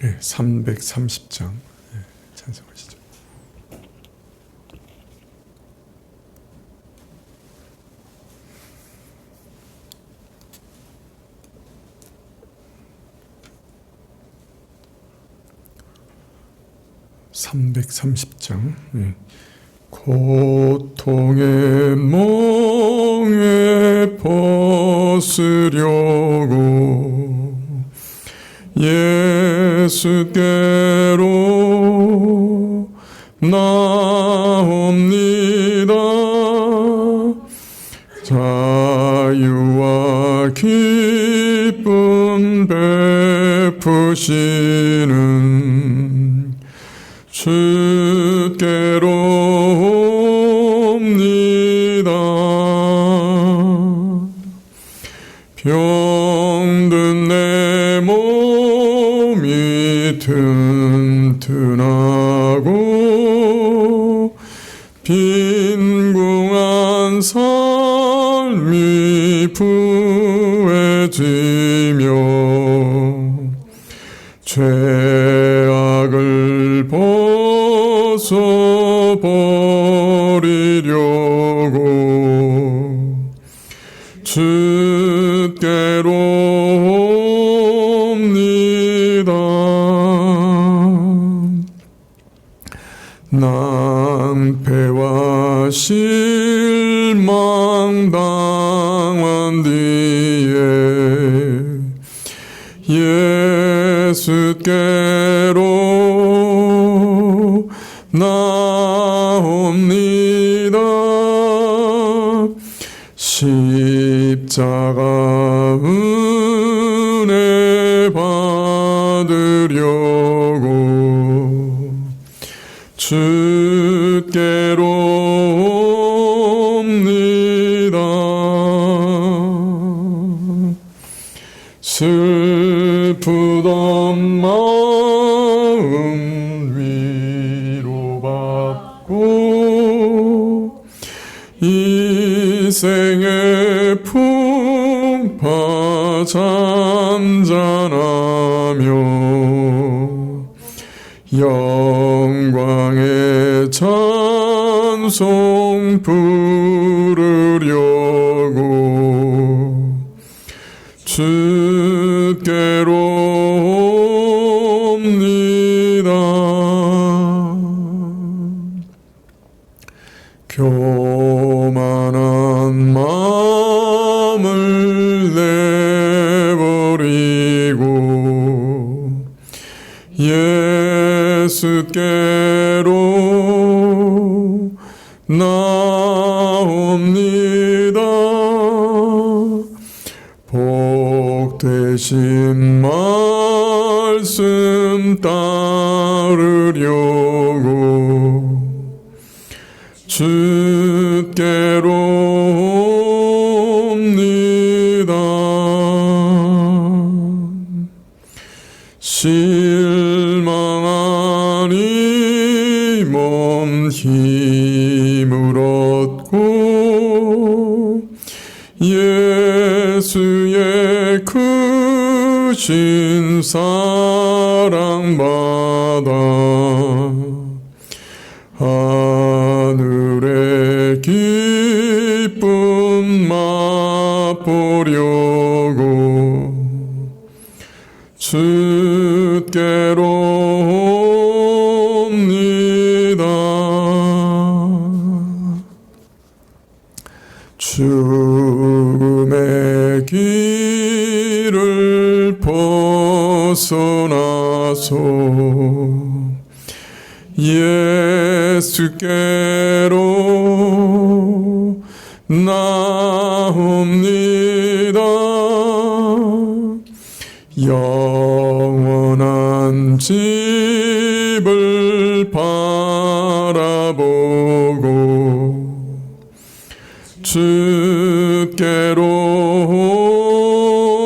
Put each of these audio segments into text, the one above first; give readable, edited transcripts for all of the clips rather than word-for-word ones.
네, 330장 찬송하시죠. (330장) 고통의 멍에 벗으려고 예수께로 나옵니다. 자유와 기쁨 베푸시는 주께로 옵니다. 병든 내 몸이 튼튼하고 빈궁한 삶이 부해지며 죄악을 벗어버리려고 주께로 옵니다. 낭패와 실망 당한 뒤에 예수께로 나옵니다. 십자가 은혜 받으려고 주께로 옵니다. 슬프던 마음 위로받고 이 생의 풍파 잠잠하며 영광의 찬송 부르려고 주께로 옵니다. 교만한 마음을 내버리고 예수께로 나옵니다. 복되신 말씀 따르려고 주께로 옵니다. 실망하니 몸 힘을 얻고 예수의 크신 사랑받아 하늘의 기쁨 맛보려고 주께로 옵니다. 죽음의 길을 벗어나서 예수께로 나옵니다. 영원한 집을 바라보고 주께로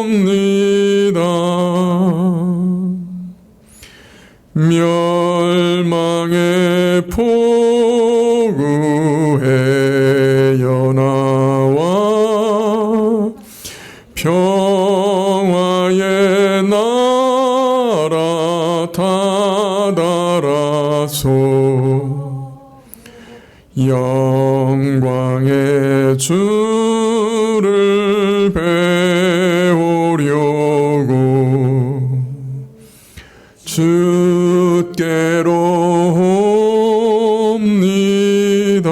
옵니다. 멸망의 포구에 연하와 평화의 나라 다다라소 영광의 주를 배우려고 주께로 옵니다.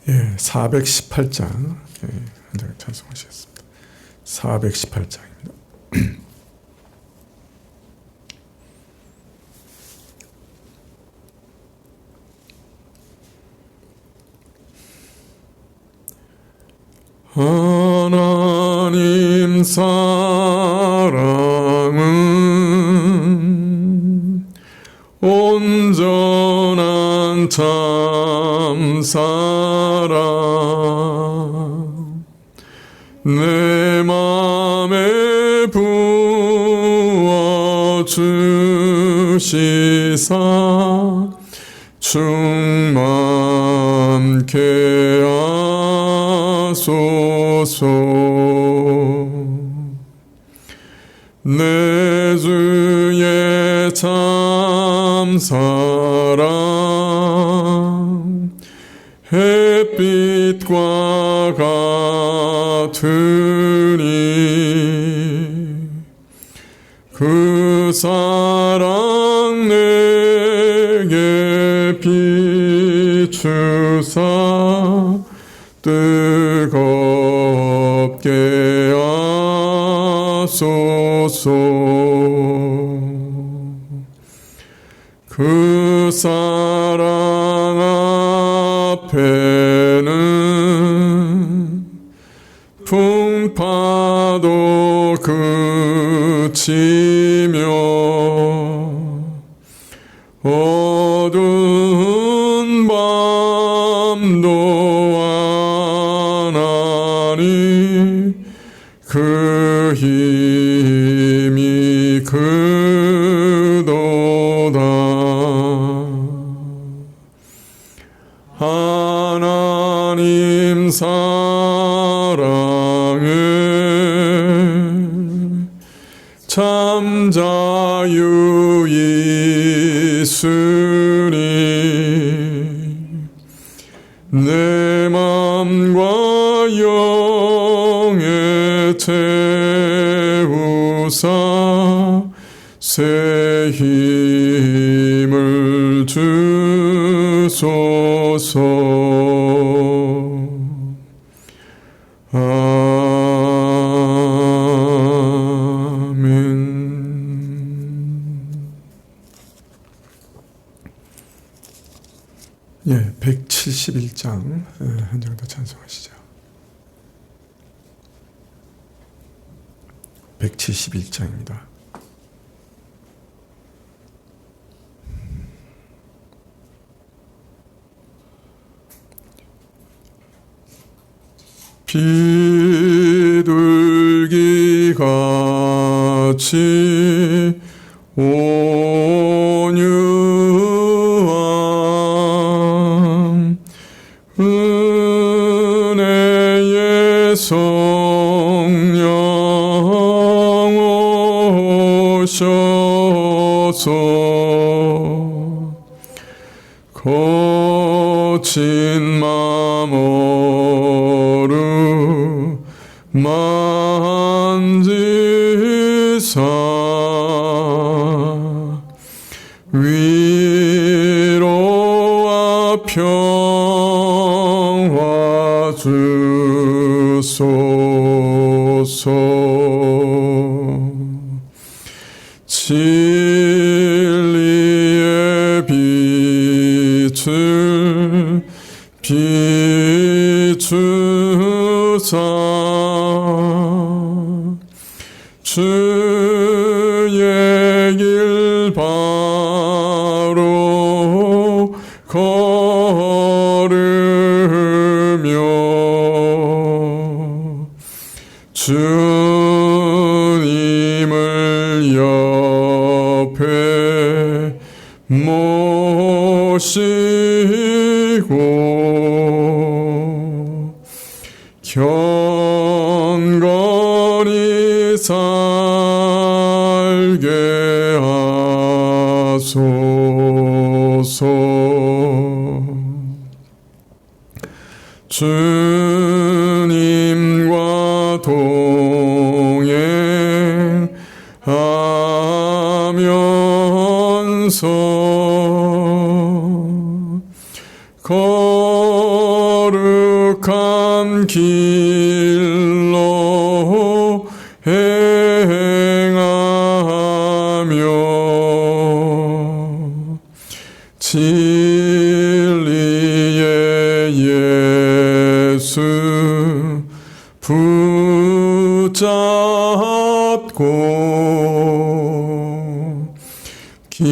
예, 418장 한 장 찬송하시겠습니다. 418장입니다. 하나님 사랑은 온전한 참 사랑 내 맘에 부어 주시사 충만케 하소서 내 주의 참 사랑 햇빛과 같으니 그 사랑 내게 비추사 뜨겁게 하소서 그 사랑 앞에는 풍파도 그치며 어두운 밤도 안하니 그 힘이 크도다 하나님 사랑에 참 자유 있으니 내 맘과 영에 채우사 새 힘을 주소서 아멘. 예, 171장 한 장 더 찬송하시죠. 171장입니다. 비둘기 같이 온유한 은혜의 성령 오셔서 거친 맘 만지사 위로와 평화 주소서 진리의 빛을 비추사 주의 길 바로 걸으며 주님을 옆에 모시고 경건히 살게 하소서. 주님과 동행하면서 거룩한 길로 행하며 진리의 예수 붙잡고 길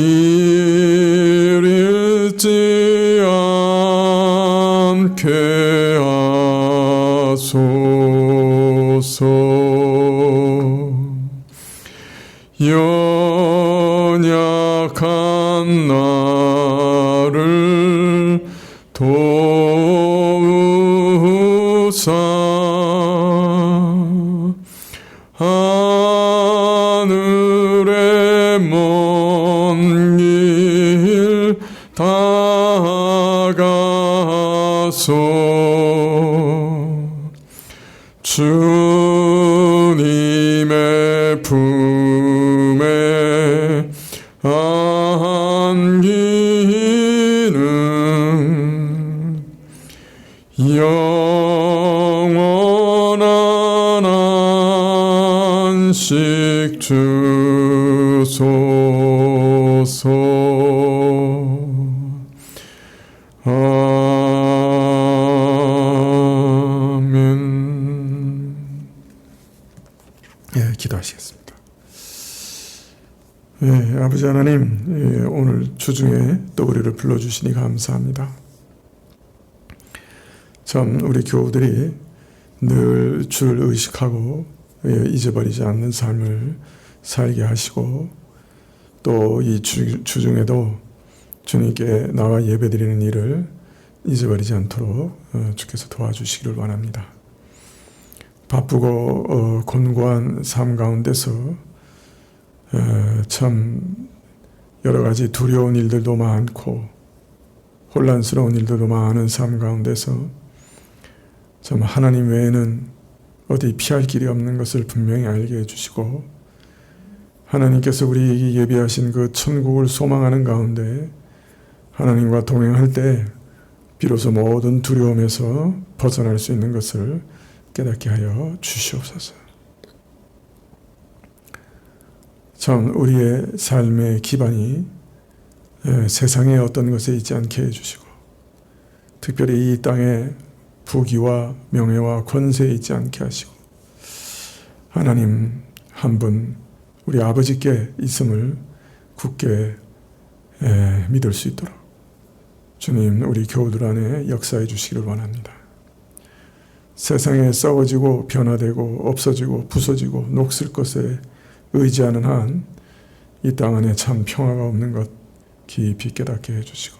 잃지 않게 하소서. 연약한 나를 도우사 하늘의 먼 길 다가서 주님의 품에 안기는 영원한 안식 주소서. 아멘. 예, 기도하시겠습니다. 예, 아버지 하나님, 예, 오늘 주중에 또 우리를 불러주시니 감사합니다. 참 우리 교우들이 늘 주를 의식하고 잊어버리지 않는 삶을 살게 하시고, 또 이 주중에도 주님께 나와 예배드리는 일을 잊어버리지 않도록 주께서 도와주시기를 원합니다. 바쁘고 곤고한 삶 가운데서 참 여러 가지 두려운 일들도 많고 혼란스러운 일들도 많은 삶 가운데서 참 하나님 외에는 어디 피할 길이 없는 것을 분명히 알게 해주시고, 하나님께서 우리에게 예비하신 그 천국을 소망하는 가운데 하나님과 동행할 때 비로소 모든 두려움에서 벗어날 수 있는 것을 깨닫게 하여 주시옵소서. 참 우리의 삶의 기반이 세상의 어떤 것에 있지 않게 해주시고, 특별히 이 땅에 부귀와 명예와 권세에 있지 않게 하시고, 하나님 한 분 우리 아버지께 있음을 굳게 믿을 수 있도록 주님 우리 교우들 안에 역사해 주시기를 원합니다. 세상에 썩어지고 변화되고 없어지고 부서지고 녹슬 것에 의지하는 한 이 땅 안에 참 평화가 없는 것 깊이 깨닫게 해주시고,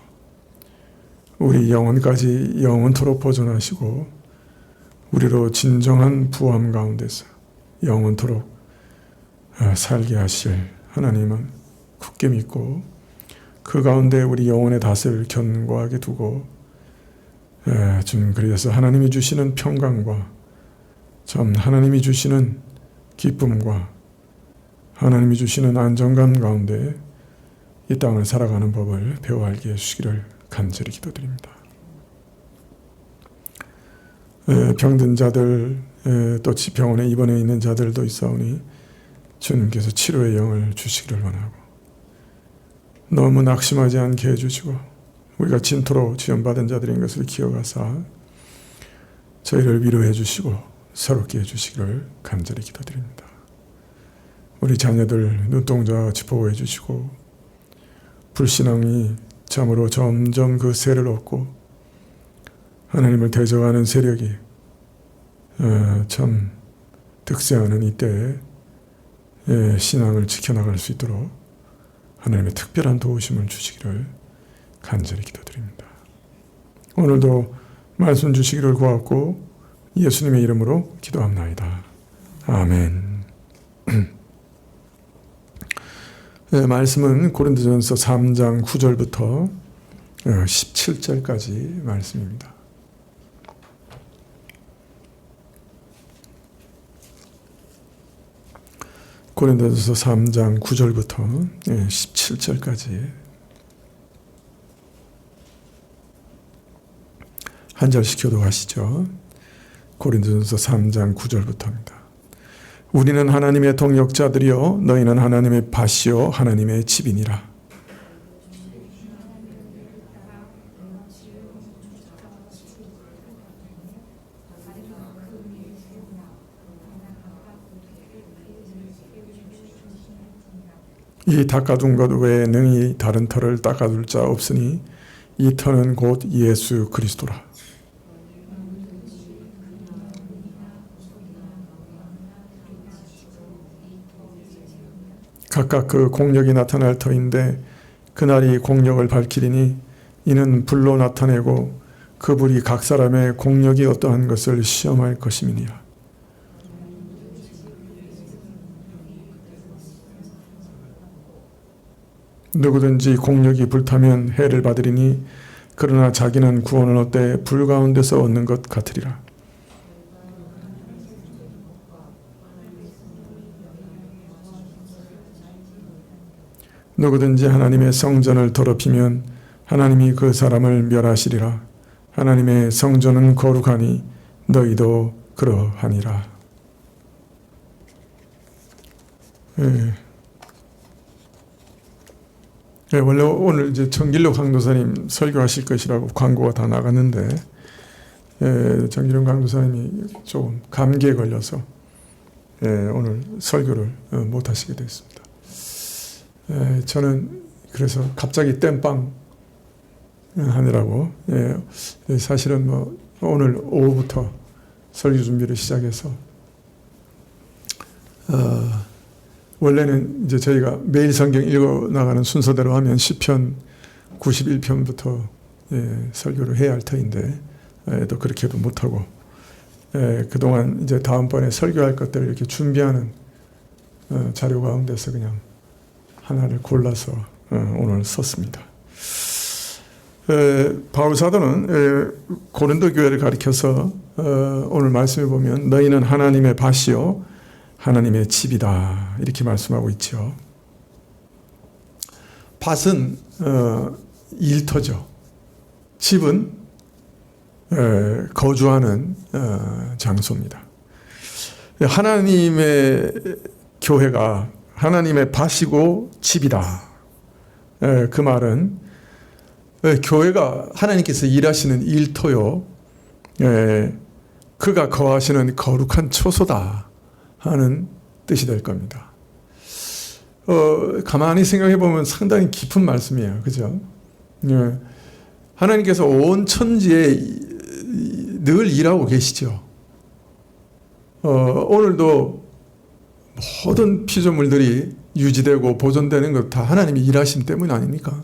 우리 영혼까지 영원토록 보존하시고 우리로 진정한 부함 가운데서 영원토록 살게 하실 하나님은 굳게 믿고, 그 가운데 우리 영혼의 닷을 견고하게 두고 주님, 그래서 하나님이 주시는 평강과 참 하나님이 주시는 기쁨과 하나님이 주시는 안정감 가운데 이 땅을 살아가는 법을 배워 알게 해주시기를 간절히 기도드립니다. 병든 자들, 또 병원에 입원해 있는 자들도 있사오니 주님께서 치료의 영을 주시기를 원하고, 너무 낙심하지 않게 해주시고 우리가 진토로 지원받은 자들인 것을 기억하사 저희를 위로해 주시고 새롭게 해주시기를 간절히 기도드립니다. 우리 자녀들 눈동자 짚어보해 주시고, 불신앙이 참으로 점점 그 세를 얻고 하나님을 대적하는 세력이 참 득세하는 이때에 신앙을 지켜나갈 수 있도록 하나님의 특별한 도우심을 주시기를 간절히 기도드립니다. 오늘도 말씀 주시기를 구하고 예수님의 이름으로 기도합나이다. 아멘. 말씀은 고린도전서 3장 9절부터 17절까지 말씀입니다. 고린도전서 3장 9절부터 17절까지 한 절씩 교독하시죠. 고린도전서 3장 9절부터입니다. 우리는 하나님의 동역자들이요 너희는 하나님의 밭이요 하나님의 집이니라. 이 닦아둔 것 외에 능히 다른 터를 닦아둘 자 없으니 이 터는 곧 예수 그리스도라. 각각 그 공력이 나타날 터인데 그날이 공력을 밝히리니 이는 불로 나타내고 그 불이 각 사람의 공력이 어떠한 것을 시험할 것임이니라. 누구든지 공력이 불타면 해를 받으리니 그러나 자기는 구원을 얻되 불 가운데서 얻는 것 같으리라. 누구든지 하나님의 성전을 더럽히면 하나님이 그 사람을 멸하시리라. 하나님의 성전은 거룩하니 너희도 그러하니라. 원래 오늘 이제 정길로 강도사님 설교하실 것이라고 광고가 다 나갔는데 정길로 강도사님이 조금 감기에 걸려서 오늘 설교를 못 하시게 됐습니다. 저는 그래서 갑자기 땜빵 하느라고 사실은 뭐 오늘 오후부터 설교 준비를 시작해서 원래는 이제 저희가 매일 성경 읽어 나가는 순서대로 하면 시편 91편부터 설교를 해야 할 터인데 또 그렇게도 못하고 그동안 이제 다음번에 설교할 것들을 이렇게 준비하는 자료 가운데서 그냥 하나를 골라서 오늘 썼습니다. 바울 사도는 고린도 교회를 가리켜서 오늘 말씀해 보면 너희는 하나님의 밭이요 하나님의 집이다 이렇게 말씀하고 있죠. 밭은 일터죠. 집은 거주하는 장소입니다. 하나님의 교회가 하나님의 밭이고 집이다. 그 말은 교회가 하나님께서 일하시는 일터요, 그가 거하시는 거룩한 초소다 하는 뜻이 될 겁니다. 가만히 생각해 보면 상당히 깊은 말씀이에요. 그죠? 하나님께서 온 천지에 늘 일하고 계시죠. 오늘도 모든 피조물들이 유지되고 보존되는 것 다 하나님이 일하심 때문 아닙니까?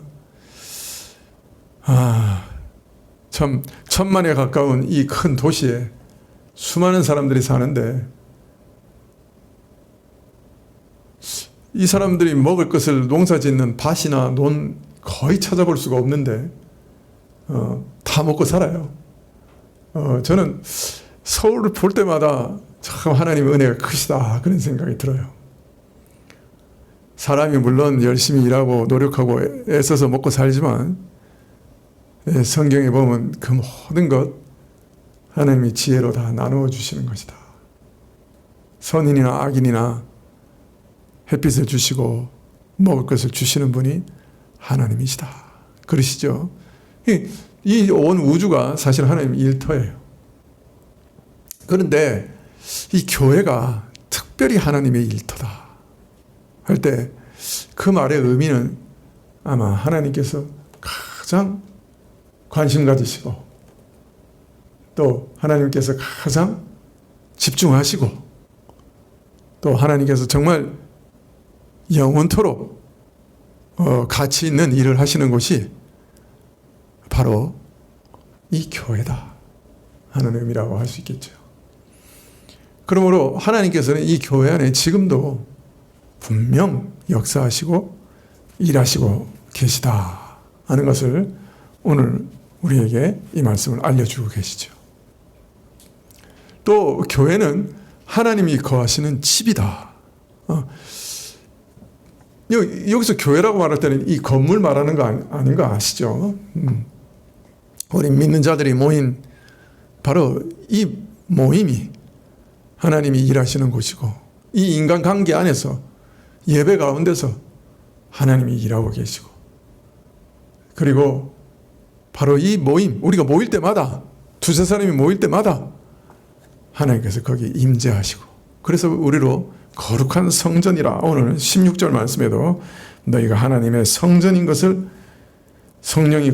참 천만에 가까운 이 큰 도시에 수많은 사람들이 사는데 이 사람들이 먹을 것을 농사짓는 밭이나 논 거의 찾아볼 수가 없는데 다 먹고 살아요. 저는 서울을 볼 때마다 참 하나님의 은혜가 크시다 그런 생각이 들어요. 사람이 물론 열심히 일하고 노력하고 애써서 먹고 살지만 성경에 보면 그 모든 것 하나님이 지혜로 다 나누어 주시는 것이다. 선인이나 악인이나 햇빛을 주시고 먹을 것을 주시는 분이 하나님이시다. 그러시죠? 이 온 우주가 사실 하나님의 일터예요. 그런데 이 교회가 특별히 하나님의 일터다 할 때 그 말의 의미는 아마 하나님께서 가장 관심 가지시고 또 하나님께서 가장 집중하시고 또 하나님께서 정말 영원토록 가치 있는 일을 하시는 곳이 바로 이 교회다 하는 의미라고 할 수 있겠죠. 그러므로 하나님께서는 이 교회 안에 지금도 분명 역사하시고 일하시고 계시다 하는 것을 오늘 우리에게 이 말씀을 알려주고 계시죠. 또 교회는 하나님이 거하시는 집이다. 여기서 교회라고 말할 때는 이 건물 말하는 거 아닌 거 아시죠? 우리 믿는 자들이 모인 바로 이 모임이 하나님이 일하시는 곳이고, 이 인간관계 안에서 예배 가운데서 하나님이 일하고 계시고, 그리고 바로 이 모임, 우리가 모일 때마다, 두세 사람이 모일 때마다 하나님께서 거기 임재하시고, 그래서 우리로 거룩한 성전이라 오늘 16절 말씀에도 너희가 하나님의 성전인 것을, 성령이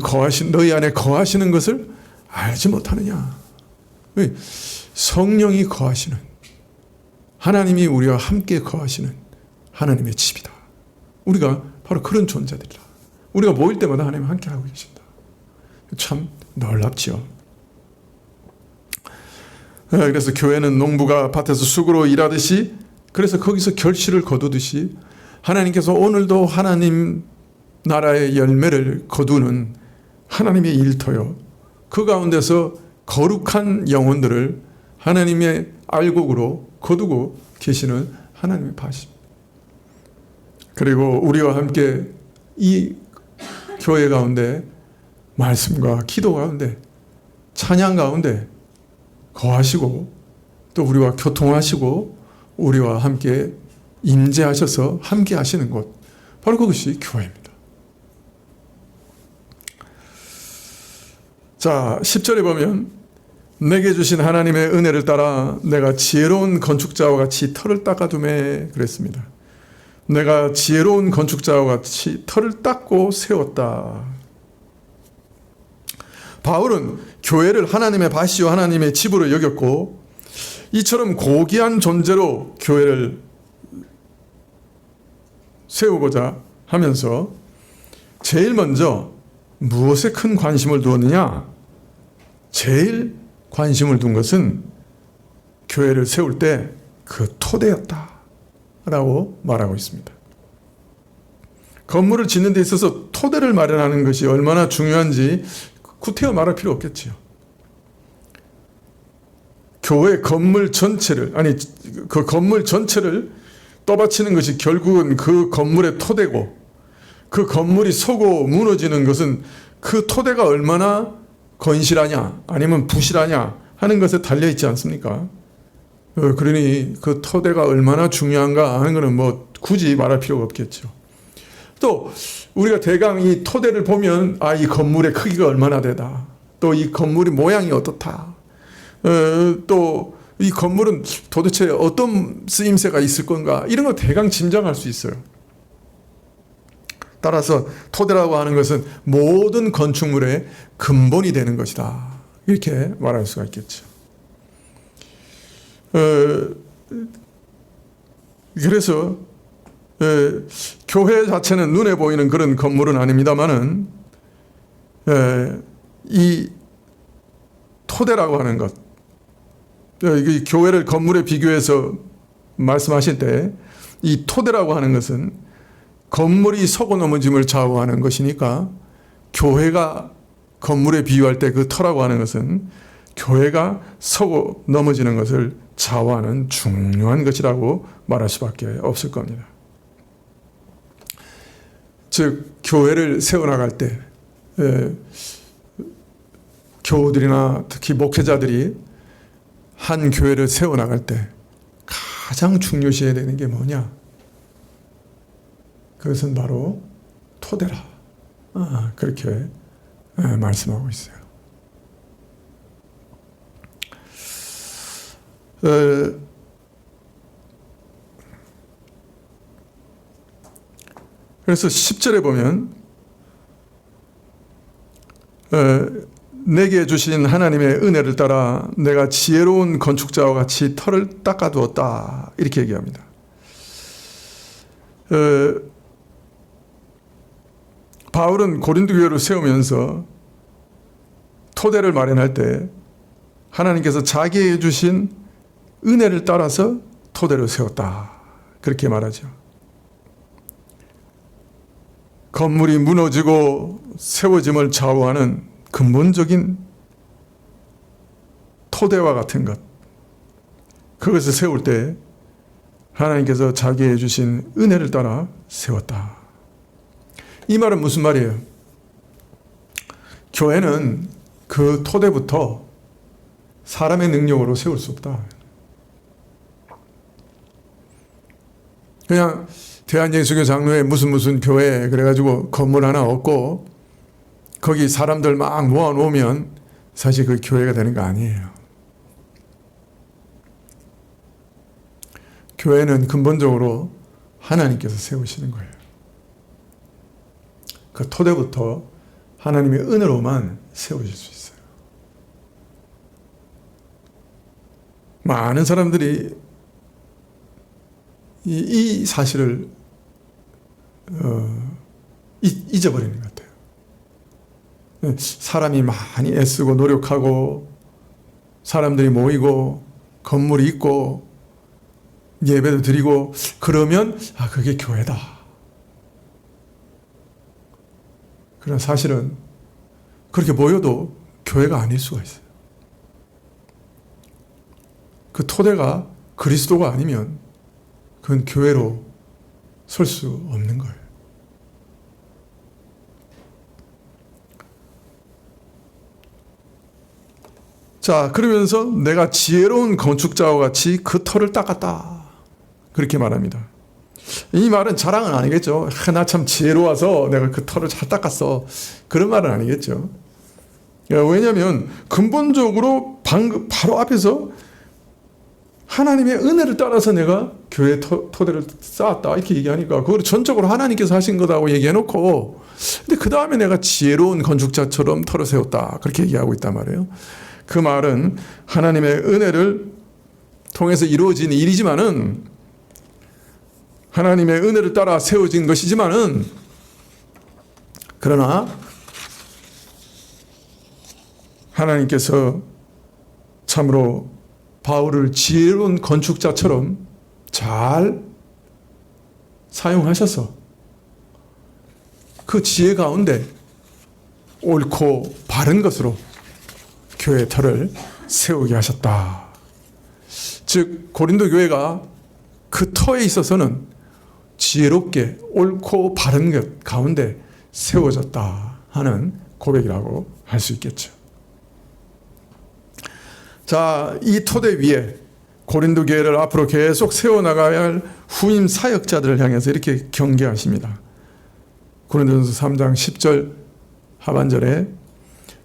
너희 안에 거하시는 것을 알지 못하느냐. 성령이 거하시는, 하나님이 우리와 함께 거하시는 하나님의 집이다. 우리가 바로 그런 존재들이다. 우리가 모일 때마다 하나님 함께 하고 계신다. 참 놀랍지요. 그래서 교회는 농부가 밭에서 수고로 일하듯이, 그래서 거기서 결실을 거두듯이 하나님께서 오늘도 하나님 나라의 열매를 거두는 하나님의 일터요, 그 가운데서 거룩한 영혼들을 하나님의 알곡으로 거두고 계시는 하나님의 밭입니다. 그리고 우리와 함께 이 교회 가운데 말씀과 기도 가운데 찬양 가운데 거하시고, 또 우리와 교통하시고 우리와 함께 임재하셔서 함께 하시는 곳, 바로 그것이 교회입니다. 자, 10절에 보면 내게 주신 하나님의 은혜를 따라 내가 지혜로운 건축자와 같이 터를 닦아두매 그랬습니다. 내가 지혜로운 건축자와 같이 터를 닦고 세웠다. 바울은 교회를 하나님의 밭이요 하나님의 집으로 여겼고, 이처럼 고귀한 존재로 교회를 세우고자 하면서 제일 먼저 무엇에 큰 관심을 두었느냐? 제일 관심을 둔 것은 교회를 세울 때 그 토대였다 라고 말하고 있습니다. 건물을 짓는 데 있어서 토대를 마련하는 것이 얼마나 중요한지 구태여 말할 필요 없겠지요. 교회 건물 전체를, 그 건물 전체를 떠받치는 것이 결국은 그 건물의 토대고, 그 건물이 서고 무너지는 것은 그 토대가 얼마나 건실하냐 아니면 부실하냐 하는 것에 달려있지 않습니까? 그러니 그 토대가 얼마나 중요한가 하는 것은 뭐 굳이 말할 필요가 없겠죠. 또 우리가 대강 이 토대를 보면 이 건물의 크기가 얼마나 되다, 또 이 건물의 모양이 어떻다, 또 이 건물은 도대체 어떤 쓰임새가 있을 건가, 이런 거 대강 짐작할 수 있어요. 따라서 토대라고 하는 것은 모든 건축물의 근본이 되는 것이다, 이렇게 말할 수가 있겠죠. 그래서 교회 자체는 눈에 보이는 그런 건물은 아닙니다만은 이 토대라고 하는 것, 이 교회를 건물에 비교해서 말씀하실 때 이 토대라고 하는 것은 건물이 서고 넘어짐을 좌우하는 것이니까, 교회가 건물에 비유할 때 그 터라고 하는 것은 교회가 서고 넘어지는 것을 좌우하는 중요한 것이라고 말할 수밖에 없을 겁니다. 즉 교회를 세워나갈 때 교우들이나 특히 목회자들이 한 교회를 세워나갈 때 가장 중요시해야 되는 게 뭐냐? 그것은 바로 토대라. 그렇게 말씀하고 있어요. 그래서 10절에 보면 내게 주신 하나님의 은혜를 따라 내가 지혜로운 건축자와 같이 터를 닦아두었다, 이렇게 얘기합니다. 바울은 고린도 교회를 세우면서 토대를 마련할 때 하나님께서 자기에게 주신 은혜를 따라서 토대를 세웠다, 그렇게 말하죠. 건물이 무너지고 세워짐을 좌우하는 근본적인 토대와 같은 것, 그것을 세울 때 하나님께서 자기의 주신 은혜를 따라 세웠다. 이 말은 무슨 말이에요? 교회는 그 토대부터 사람의 능력으로 세울 수 없다. 그냥 대한예수교 장로회 무슨 교회 그래가지고 건물 하나 얻고 거기 사람들 막 모아놓으면 사실 그 교회가 되는 거 아니에요. 교회는 근본적으로 하나님께서 세우시는 거예요. 그 토대부터 하나님의 은혜로만 세우실 수 있어요. 많은 사람들이 이 사실을 잊어버리는 것 같아요. 사람이 많이 애쓰고 노력하고 사람들이 모이고 건물이 있고 예배도 드리고 그러면 그게 교회다. 그러나 사실은 그렇게 모여도 교회가 아닐 수가 있어요. 그 토대가 그리스도가 아니면 그건 교회로 설 수 없는 거예요. 자, 그러면서 내가 지혜로운 건축자와 같이 그 터를 닦았다. 그렇게 말합니다. 이 말은 자랑은 아니겠죠. 나 참 지혜로워서 내가 그 터를 잘 닦았어. 그런 말은 아니겠죠. 왜냐하면 근본적으로 바로 앞에서 하나님의 은혜를 따라서 내가 교회 토대를 쌓았다 이렇게 얘기하니까 그걸 전적으로 하나님께서 하신 거다고 얘기해놓고 근데 그 다음에 내가 지혜로운 건축자처럼 터를 세웠다 그렇게 얘기하고 있단 말이에요. 그 말은 하나님의 은혜를 통해서 이루어진 일이지만은 하나님의 은혜를 따라 세워진 것이지만은 그러나 하나님께서 참으로 바울을 지혜로운 건축자처럼 잘 사용하셔서 그 지혜 가운데 옳고 바른 것으로 교회의 터를 세우게 하셨다. 즉 고린도 교회가 그 터에 있어서는 지혜롭게 옳고 바른 것 가운데 세워졌다 하는 고백이라고 할 수 있겠죠. 자, 이 토대 위에 고린도 교회를 앞으로 계속 세워나가야 할 후임 사역자들을 향해서 이렇게 경계하십니다. 고린도전서 3장 10절 하반절에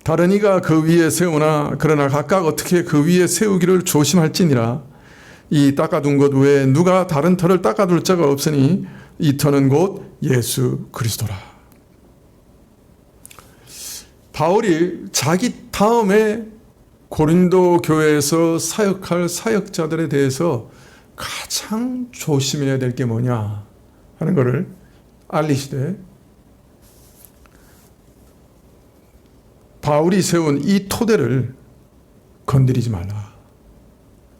다른 이가 그 위에 세우나 그러나 각각 어떻게 그 위에 세우기를 조심할지니라. 이 닦아둔 것 외에 누가 다른 터를 닦아둘 자가 없으니 이 터는 곧 예수 그리스도라. 바울이 자기 다음에 고린도 교회에서 사역할 사역자들에 대해서 가장 조심해야 될 게 뭐냐 하는 것을 알리시되 바울이 세운 이 토대를 건드리지 말라.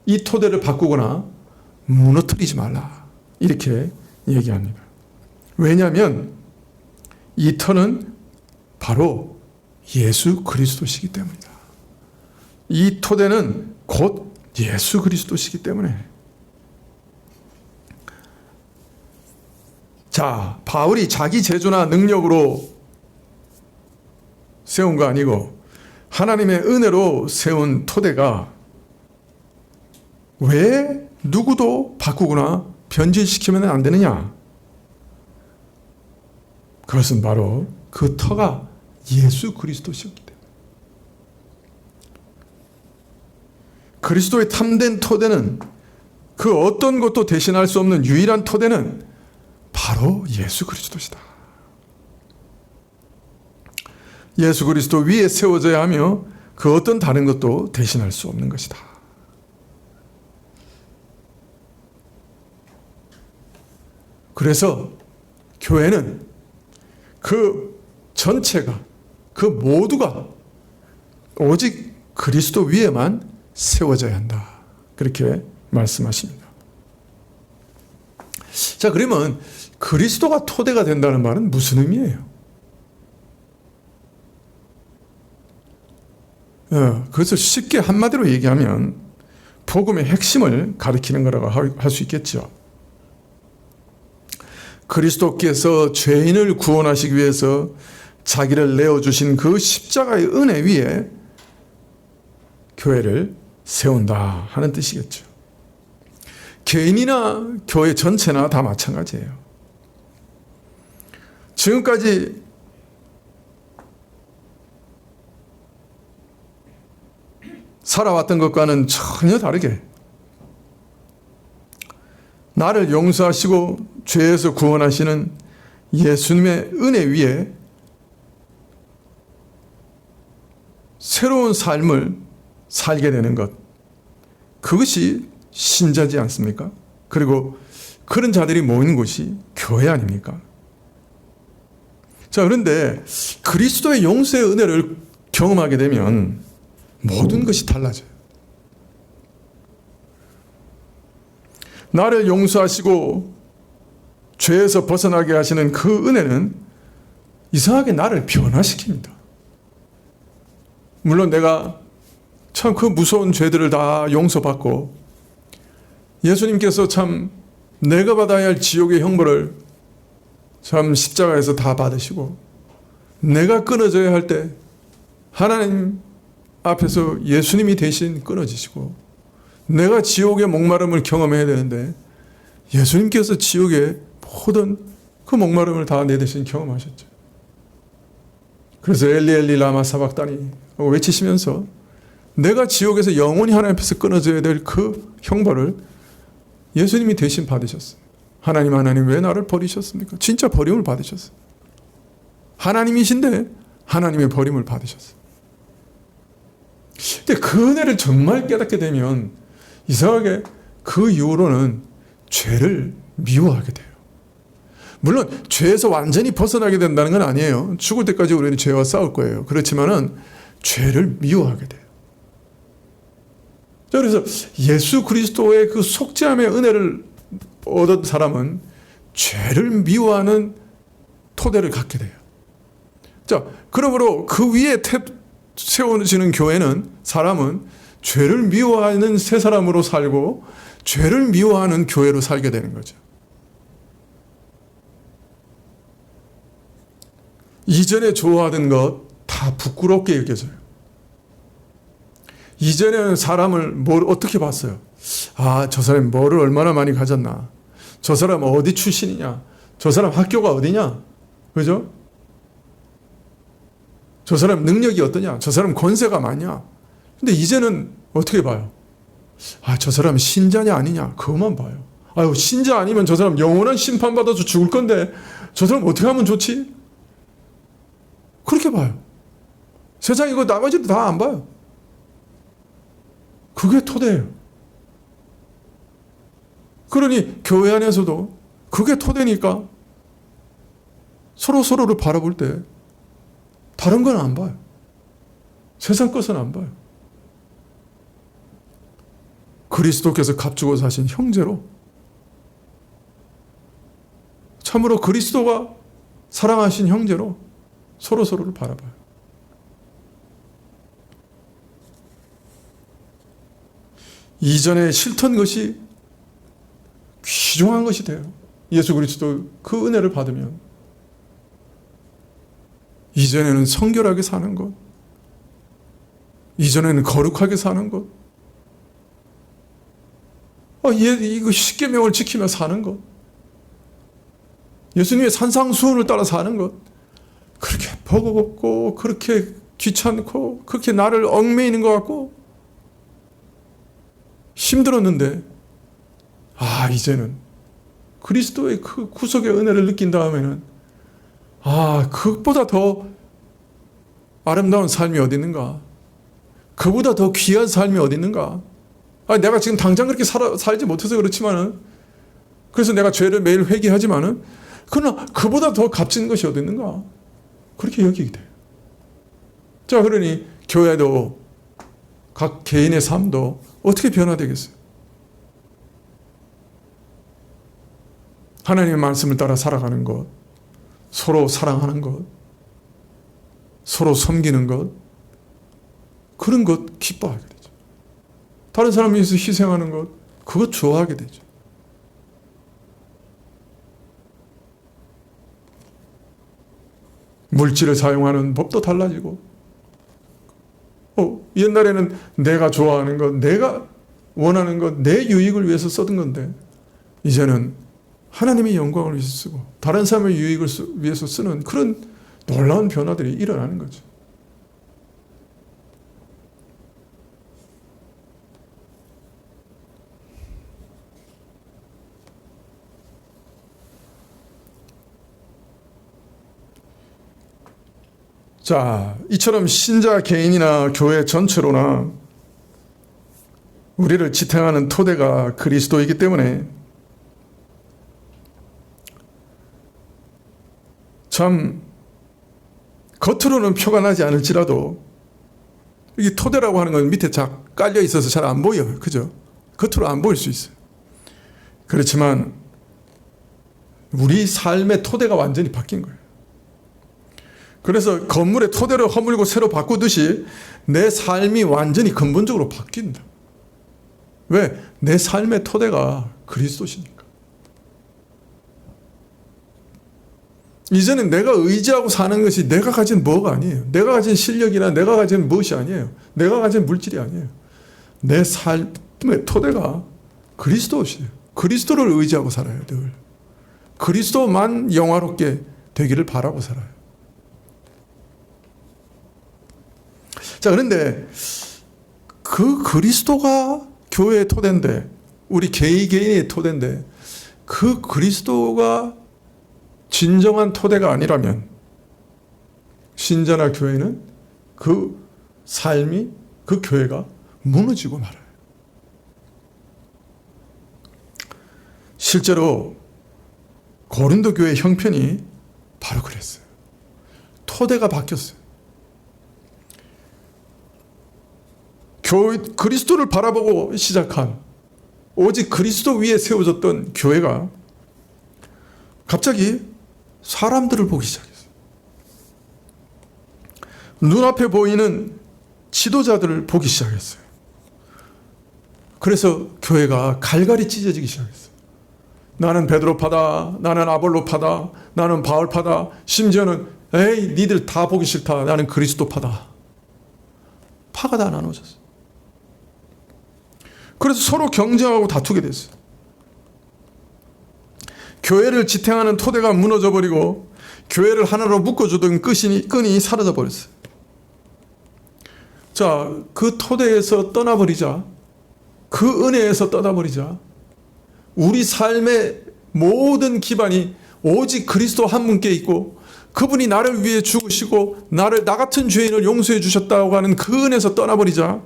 이 토대를 바꾸거나 무너뜨리지 말라. 이렇게 얘기합니다. 왜냐하면 이 터는 바로 예수 그리스도시기 때문이다. 이 토대는 곧 예수 그리스도시기 때문에. 자, 바울이 자기 재주나 능력으로 세운 거 아니고 하나님의 은혜로 세운 토대가 왜 누구도 바꾸거나 변질시키면 안 되느냐? 그것은 바로 그 터가 예수 그리스도셨기 때문에. 그리스도의 참된 토대는 그 어떤 것도 대신할 수 없는 유일한 토대는 바로 예수 그리스도시다. 예수 그리스도 위에 세워져야 하며 그 어떤 다른 것도 대신할 수 없는 것이다. 그래서 교회는 그 전체가 그 모두가 오직 그리스도 위에만 세워져야 한다. 그렇게 말씀하십니다. 자, 자, 그러면 그리스도가 토대가 된다는 말은 무슨 의미예요? 그래서 쉽게 한마디로 얘기하면 복음의 핵심을 가리키는 거라고 할 수 있겠죠. 그리스도께서 죄인을 구원하시기 위해서 자기를 내어주신 그 십자가의 은혜 위에 교회를 세운다 하는 뜻이겠죠. 개인이나 교회 전체나 다 마찬가지예요. 지금까지 살아왔던 것과는 전혀 다르게 나를 용서하시고 죄에서 구원하시는 예수님의 은혜 위에 새로운 삶을 살게 되는 것, 그것이 신자지 않습니까? 그리고 그런 자들이 모이는 곳이 교회 아닙니까? 자, 그런데 그리스도의 용서의 은혜를 경험하게 되면 모든 것이 달라져요. 나를 용서하시고 죄에서 벗어나게 하시는 그 은혜는 이상하게 나를 변화시킵니다. 물론 내가 참 그 무서운 죄들을 다 용서받고 예수님께서 참 내가 받아야 할 지옥의 형벌을 참 십자가에서 다 받으시고 내가 끊어져야 할 때 하나님 앞에서 예수님이 대신 끊어지시고 내가 지옥의 목마름을 경험해야 되는데 예수님께서 지옥의 모든 그 목마름을 다 내 대신 경험하셨죠. 그래서 엘리 엘리 라마 사박다니 외치시면서 내가 지옥에서 영원히 하나님 앞에서 끊어져야 될 그 형벌을 예수님이 대신 받으셨어요. 하나님 왜 나를 버리셨습니까? 진짜 버림을 받으셨어요. 하나님이신데 하나님의 버림을 받으셨어요. 근데 그 은혜를 정말 깨닫게 되면 이상하게 그 이후로는 죄를 미워하게 돼요. 물론 죄에서 완전히 벗어나게 된다는 건 아니에요. 죽을 때까지 우리는 죄와 싸울 거예요. 그렇지만은 죄를 미워하게 돼요. 자, 그래서 예수 그리스도의 그 속죄함의 은혜를 얻은 사람은 죄를 미워하는 토대를 갖게 돼요. 자, 그러므로 그 위에 세워지는 교회는 사람은 죄를 미워하는 새 사람으로 살고 죄를 미워하는 교회로 살게 되는 거죠. 이전에 좋아하던 것 다 부끄럽게 여겨져요. 이전에는 사람을 어떻게 봤어요? 아, 저 사람이 뭐를 얼마나 많이 가졌나? 저 사람 어디 출신이냐? 저 사람 학교가 어디냐? 그죠? 저 사람 능력이 어떠냐? 저 사람 권세가 많냐? 근데 이제는 어떻게 봐요? 아, 저 사람 신자냐 아니냐? 그것만 봐요. 아유, 신자 아니면 저 사람 영원한 심판받아서 죽을 건데 저 사람 어떻게 하면 좋지? 그렇게 봐요. 세상 이거 나머지도 다 안 봐요. 그게 토대예요. 그러니 교회 안에서도 그게 토대니까 서로를 바라볼 때 다른 건 안 봐요. 세상 것은 안 봐요. 그리스도께서 값주고 사신 형제로 참으로 그리스도가 사랑하신 형제로 서로를 바라봐요. 이전에 싫던 것이 귀중한 것이 돼요. 예수 그리스도 그 은혜를 받으면 이전에는 성결하게 사는 것, 이전에는 거룩하게 사는 것, 이거 십계명을 지키며 사는 것, 예수님의 산상수훈을 따라 사는 것, 그렇게 버겁고 그렇게 귀찮고 그렇게 나를 얽매이는 것 같고 힘들었는데 이제는 그리스도의 그 구속의 은혜를 느낀 다음에는 그것보다 더 아름다운 삶이 어디 있는가? 그보다 더 귀한 삶이 어디 있는가? 내가 지금 당장 그렇게 살지 못해서 그렇지만은 그래서 내가 죄를 매일 회개하지만은 그러나 그보다 더 값진 것이 어디 있는가? 그렇게 여기게 돼요. 자, 그러니 교회도 각 개인의 삶도 어떻게 변화되겠어요? 하나님의 말씀을 따라 살아가는 것, 서로 사랑하는 것, 서로 섬기는 것, 그런 것 기뻐하게 되죠. 다른 사람 위해서 희생하는 것, 그것 좋아하게 되죠. 물질을 사용하는 법도 달라지고, 옛날에는 내가 좋아하는 것, 내가 원하는 것, 내 유익을 위해서 쓰던 건데 이제는 하나님의 영광을 위해서 쓰고 다른 사람의 유익을 위해서 쓰는 그런 놀라운 변화들이 일어나는 거죠. 자, 이처럼 신자 개인이나 교회 전체로나 우리를 지탱하는 토대가 그리스도이기 때문에 참 겉으로는 표가 나지 않을지라도 이 토대라고 하는 건 밑에 깔려 있어서 잘 안 보여요. 그죠? 겉으로 안 보일 수 있어요. 그렇지만 우리 삶의 토대가 완전히 바뀐 거예요. 그래서 건물의 토대를 허물고 새로 바꾸듯이 내 삶이 완전히 근본적으로 바뀐다. 왜? 내 삶의 토대가 그리스도시니까. 이제는 내가 의지하고 사는 것이 내가 가진 뭐가 아니에요. 내가 가진 실력이나 내가 가진 무엇이 아니에요. 내가 가진 물질이 아니에요. 내 삶의 토대가 그리스도시에요. 그리스도를 의지하고 살아요. 늘. 그리스도만 영화롭게 되기를 바라고 살아요. 자, 그런데 그 그리스도가 교회의 토대인데, 우리 개인의 토대인데, 그 그리스도가 진정한 토대가 아니라면 신자나 교회는 그 삶이, 그 교회가 무너지고 말아요. 실제로 고린도 교회 형편이 바로 그랬어요. 토대가 바뀌었어요. 그리스도를 바라보고 시작한, 오직 그리스도 위에 세워졌던 교회가 갑자기 사람들을 보기 시작했어요. 눈앞에 보이는 지도자들을 보기 시작했어요. 그래서 교회가 갈갈이 찢어지기 시작했어요. 나는 베드로파다, 나는 아볼로파다, 나는 바울파다, 심지어는 에이 니들 다 보기 싫다, 나는 그리스도파다. 파가 다 나눠졌어요. 그래서 서로 경쟁하고 다투게 됐어요. 교회를 지탱하는 토대가 무너져버리고 교회를 하나로 묶어주던 끈이 사라져버렸어요. 자, 그 토대에서 떠나버리자, 그 은혜에서 떠나버리자, 우리 삶의 모든 기반이 오직 그리스도 한 분께 있고 그분이 나를 위해 죽으시고 나를, 나 같은 죄인을 용서해 주셨다고 하는 그 은혜에서 떠나버리자,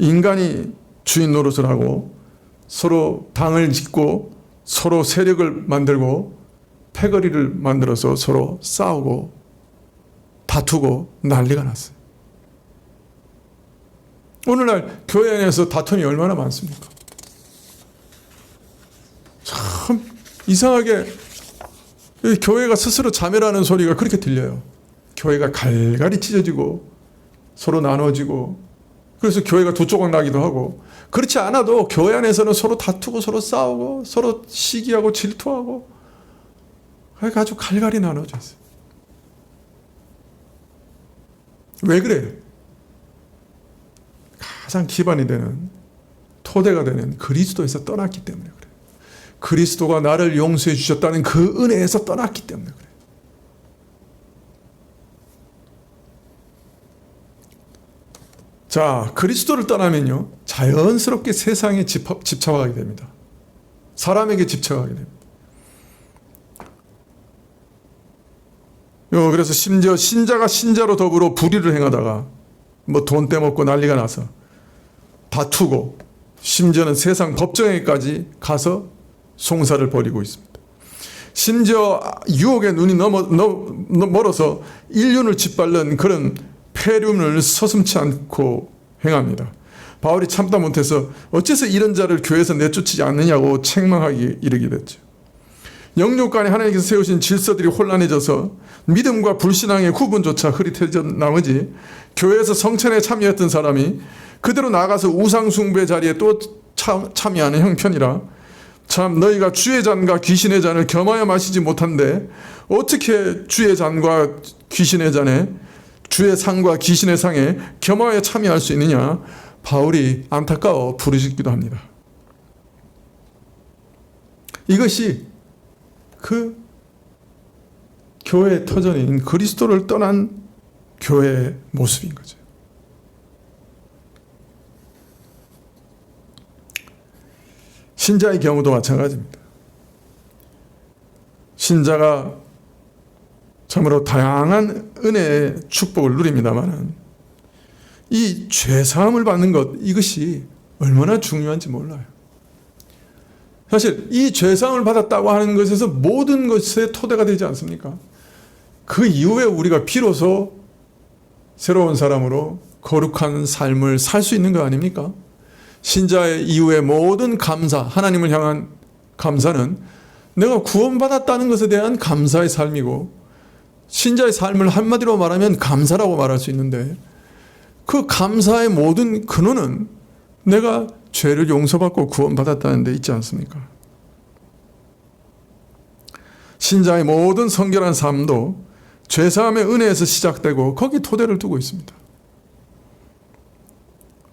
인간이 주인 노릇을 하고 서로 당을 짓고 서로 세력을 만들고 패거리를 만들어서 서로 싸우고 다투고 난리가 났어요. 오늘날 교회 안에서 다툼이 얼마나 많습니까? 참 이상하게 교회가 스스로 자멸하는 소리가 그렇게 들려요. 교회가 갈갈이 찢어지고 서로 나눠지고, 그래서 교회가 두 조각 나기도 하고, 그렇지 않아도 교회 안에서는 서로 다투고 서로 싸우고 서로 시기하고 질투하고 아주 갈갈이 나눠져 있어요. 왜 그래요? 가장 기반이 되는, 토대가 되는 그리스도에서 떠났기 때문에 그래요. 그리스도가 나를 용서해 주셨다는 그 은혜에서 떠났기 때문에 그래요. 자, 그리스도를 떠나면요, 자연스럽게 세상에 집착하게 됩니다. 사람에게 집착하게 됩니다. 그래서 심지어 신자가 신자로 더불어 불의를 행하다가 뭐 돈 떼먹고 난리가 나서 다투고, 심지어는 세상 법정에까지 가서 송사를 벌이고 있습니다. 심지어 유혹의 눈이 멀어서 인륜을 짓밟는 그런 폐륜을 서슴지 않고 행합니다. 바울이 참다 못해서 어째서 이런 자를 교회에서 내쫓지 않느냐고 책망하기 이르게 됐죠. 영육 간에 하나님께서 세우신 질서들이 혼란해져서 믿음과 불신앙의 구분조차 흐릿해진 나머지 교회에서 성찬에 참여했던 사람이 그대로 나가서 우상 숭배 자리에 또 참여하는 형편이라, 참 너희가 주의 잔과 귀신의 잔을 겸하여 마시지 못한데 어떻게 주의 잔과 귀신의 잔에, 주의 상과 귀신의 상에 겸하여 참여할 수 있느냐, 바울이 안타까워 부르짖기도 합니다. 이것이 그 교회의 터전인 그리스도를 떠난 교회의 모습인 거죠. 신자의 경우도 마찬가지입니다. 신자가 참으로 다양한 은혜의 축복을 누립니다만 이 죄사함을 받는 것, 이것이 얼마나 중요한지 몰라요. 사실 이 죄사함을 받았다고 하는 것에서 모든 것의 토대가 되지 않습니까? 그 이후에 우리가 비로소 새로운 사람으로 거룩한 삶을 살 수 있는 거 아닙니까? 신자의 이후의 모든 감사, 하나님을 향한 감사는 내가 구원받았다는 것에 대한 감사의 삶이고, 신자의 삶을 한마디로 말하면 감사라고 말할 수 있는데, 그 감사의 모든 근원은 내가 죄를 용서받고 구원받았다는 데 있지 않습니까? 신자의 모든 성결한 삶도 죄사함의 은혜에서 시작되고 거기 토대를 두고 있습니다.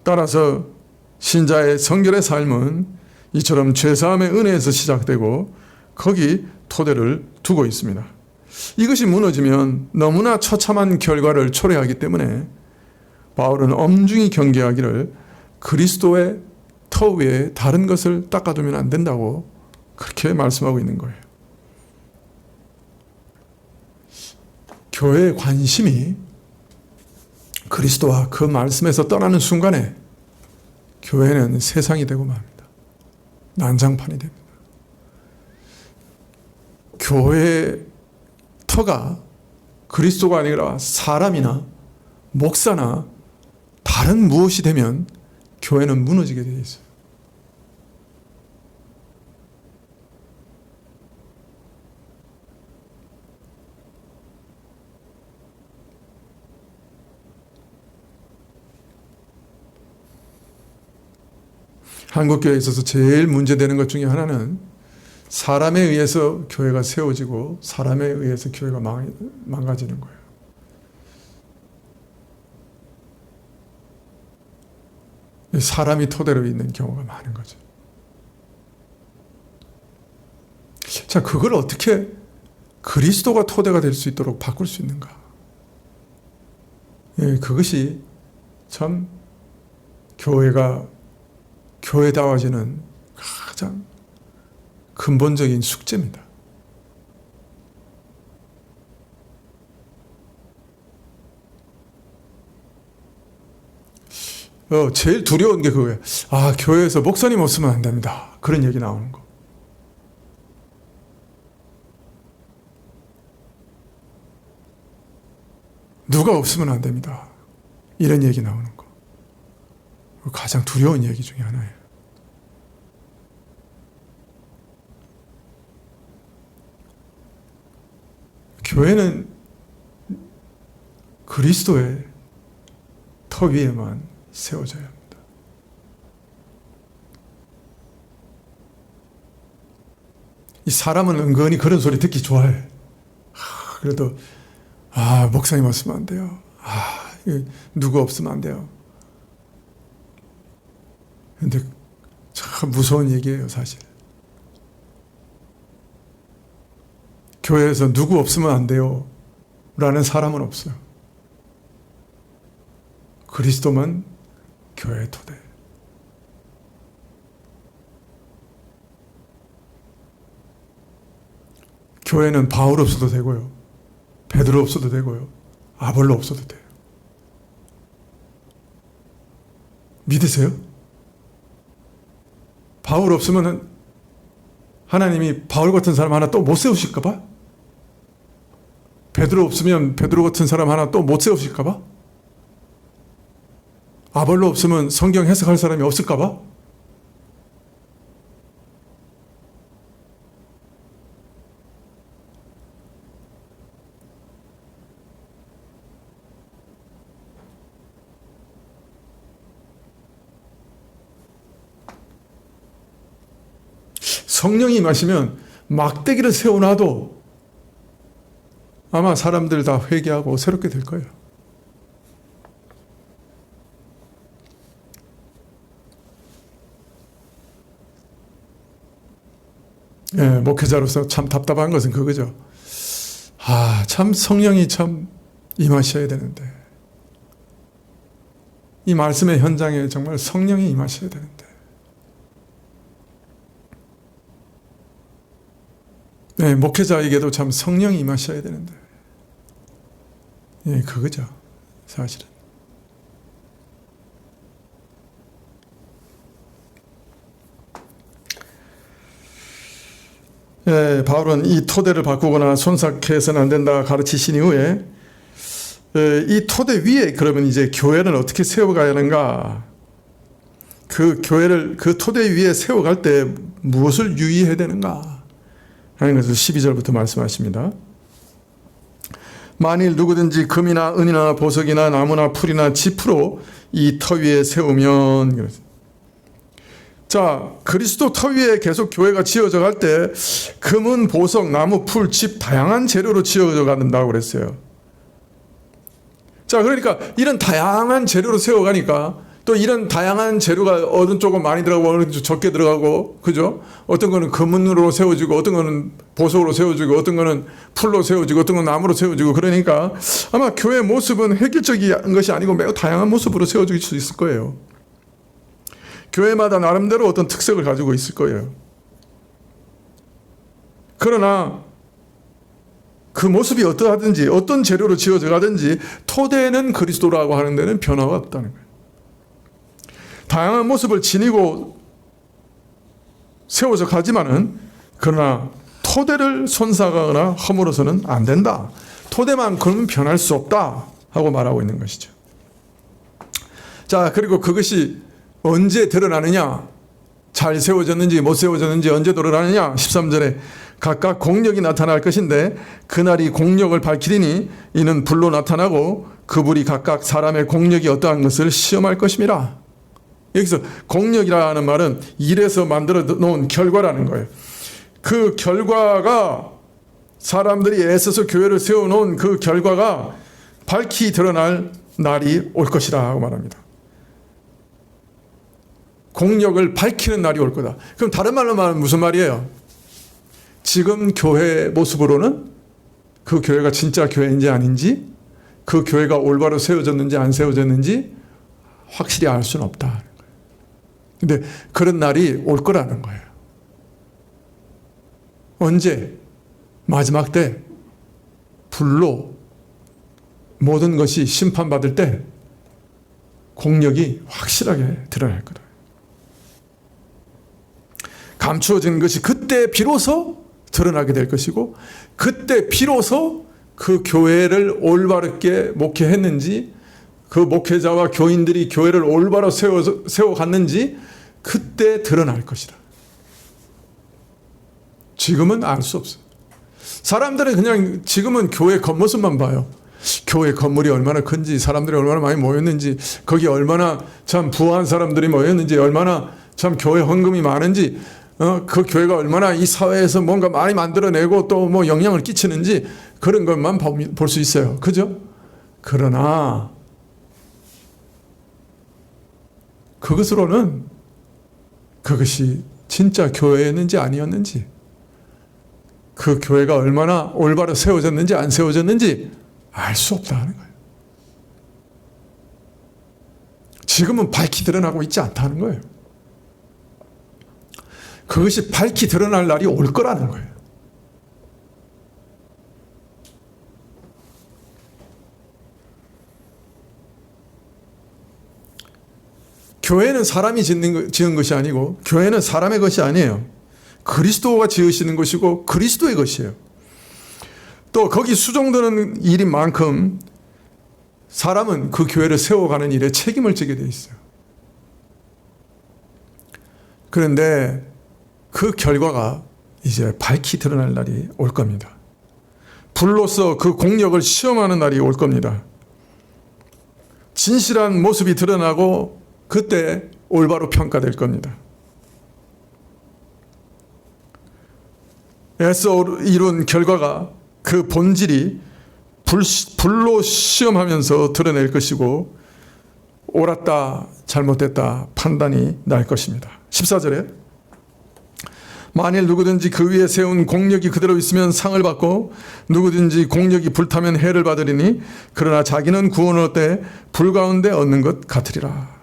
따라서 신자의 성결의 삶은 이처럼 죄사함의 은혜에서 시작되고 거기 토대를 두고 있습니다. 이것이 무너지면 너무나 처참한 결과를 초래하기 때문에 바울은 엄중히 경계하기를 그리스도의 터 위에 다른 것을 닦아두면 안 된다고 그렇게 말씀하고 있는 거예요. 교회의 관심이 그리스도와 그 말씀에서 떠나는 순간에 교회는 세상이 되고 맙니다. 난장판이 됩니다. 교회의 터가 그리스도가 아니라 사람이나 목사나 다른 무엇이 되면 교회는 무너지게 되어 있어요. 한국교회에 있어서 제일 문제되는 것 중에 하나는 사람에 의해서 교회가 세워지고 사람에 의해서 교회가 망가지는 거예요. 사람이 토대로 있는 경우가 많은 거죠. 자, 그걸 어떻게 그리스도가 토대가 될 수 있도록 바꿀 수 있는가? 예, 그것이 참 교회가 교회다워지는 가장 근본적인 숙제입니다. 제일 두려운 게 그거예요. 교회에서 목사님 없으면 안 됩니다. 그런 얘기 나오는 거. 누가 없으면 안 됩니다. 이런 얘기 나오는 거. 가장 두려운 얘기 중에 하나예요. 교회는 그리스도의 터 위에만 세워져야 합니다. 이 사람은 은근히 그런 소리 듣기 좋아해. 그래도 목사님 없으면 안 돼요. 누구 없으면 안 돼요. 근데 참 무서운 얘기예요, 사실. 교회에서 누구 없으면 안 돼요 라는 사람은 없어요. 그리스도만 교회의 토대. 교회는 바울 없어도 되고요, 베드로 없어도 되고요, 아볼로 없어도 돼요. 믿으세요? 바울 없으면 하나님이 바울 같은 사람 하나 또 못 세우실까 봐? 베드로 없으면 베드로 같은 사람 하나 또 못 세우실까 봐? 아볼로 없으면 성경 해석할 사람이 없을까 봐? 성령이 임하시면 막대기를 세워놔도 아마 사람들 다 회개하고 새롭게 될 거예요. 예, 목회자로서 참 답답한 것은 그거죠. 참 성령이 참 임하셔야 되는데, 이 말씀의 현장에 정말 성령이 임하셔야 되는데, 네, 목회자에게도 참 성령이 임하셔야 되는데, 예, 그거죠, 사실은. 예, 바울은 이 토대를 바꾸거나 손삭해서는 안 된다 가르치신 이후에 이 토대 위에 그러면 이제 교회는 어떻게 세워가야 하는가? 그 교회를 그 토대 위에 세워갈 때 무엇을 유의해야 되는가? 하는 것을 12절부터 말씀하십니다. 만일 누구든지 금이나 은이나 보석이나 나무나 풀이나 짚으로 이 터 위에 세우면, 자, 그리스도 터 위에 계속 교회가 지어져 갈 때 금은 보석, 나무, 풀, 집 다양한 재료로 지어져 간다고 그랬어요. 자, 그러니까 이런 다양한 재료로 세워가니까 또 이런 다양한 재료가 어느 쪽은 많이 들어가고 어느 쪽 적게 들어가고, 그죠? 어떤 거는 금으로 세워지고 어떤 거는 보석으로 세워지고 어떤 거는 풀로 세워지고 어떤 건 나무로 세워지고, 그러니까 아마 교회의 모습은 획일적인 것이 아니고 매우 다양한 모습으로 세워질 수 있을 거예요. 교회마다 나름대로 어떤 특색을 가지고 있을 거예요. 그러나 그 모습이 어떠하든지 어떤 재료로 지어져 가든지 토대는 그리스도라고 하는 데는 변화가 없다는 거예요. 다양한 모습을 지니고 세워져 가지만은, 그러나 토대를 손상하거나 허물어서는 안 된다. 토대만큼은 변할 수 없다 하고 말하고 있는 것이죠. 자, 그리고 그것이 언제 드러나느냐, 잘 세워졌는지 못 세워졌는지 언제 드러나느냐, 13절에 각각 공력이 나타날 것인데 그날이 공력을 밝히리니 이는 불로 나타나고 그 불이 각각 사람의 공력이 어떠한 것을 시험할 것임이라. 여기서 공력이라는 말은 일에서 만들어 놓은 결과라는 거예요. 그 결과가, 사람들이 애써서 교회를 세워놓은 그 결과가 밝히 드러날 날이 올 것이라 하고 말합니다. 공력을 밝히는 날이 올 거다. 그럼 다른 말로 말하면 무슨 말이에요? 지금 교회 모습으로는 그 교회가 진짜 교회인지 아닌지, 그 교회가 올바로 세워졌는지 안 세워졌는지 확실히 알 수는 없다. 근데 그런 날이 올 거라는 거예요. 언제? 마지막 때 불로 모든 것이 심판받을 때 공력이 확실하게 드러날 거다. 감추어진 것이 그때 비로소 드러나게 될 것이고, 그때 비로소 그 교회를 올바르게 목회했는지, 그 목회자와 교인들이 교회를 올바로 세워갔는지 그때 드러날 것이다. 지금은 알 수 없어요. 사람들은 그냥 지금은 교회 겉모습만 봐요. 교회 건물이 얼마나 큰지, 사람들이 얼마나 많이 모였는지, 거기 얼마나 참 부한 사람들이 모였는지, 얼마나 참 교회 헌금이 많은지, 그 교회가 얼마나 이 사회에서 뭔가 많이 만들어내고 또 뭐 영향을 끼치는지, 그런 것만 볼 수 있어요. 그죠? 그러나 그것으로는 그것이 진짜 교회였는지 아니었는지, 그 교회가 얼마나 올바로 세워졌는지 안 세워졌는지 알 수 없다는 거예요. 지금은 밝히 드러나고 있지 않다는 거예요. 그것이 밝히 드러날 날이 올 거라는 거예요. 교회는 사람이 지은 것이 아니고, 교회는 사람의 것이 아니에요. 그리스도가 지으시는 것이고 그리스도의 것이에요. 또 거기 수종드는 일인 만큼 사람은 그 교회를 세워가는 일에 책임을 지게 돼 있어요. 그런데 그 결과가 이제 밝히 드러날 날이 올 겁니다. 불로서 그 공력을 시험하는 날이 올 겁니다. 진실한 모습이 드러나고 그때 올바로 평가될 겁니다. 애써 이룬 결과가 그 본질이 불로 시험하면서 드러낼 것이고 옳았다 잘못됐다 판단이 날 것입니다. 14절에 만일 누구든지 그 위에 세운 공력이 그대로 있으면 상을 받고 누구든지 공력이 불타면 해를 받으리니 그러나 자기는 구원을 얻되 불 가운데 얻는 것 같으리라.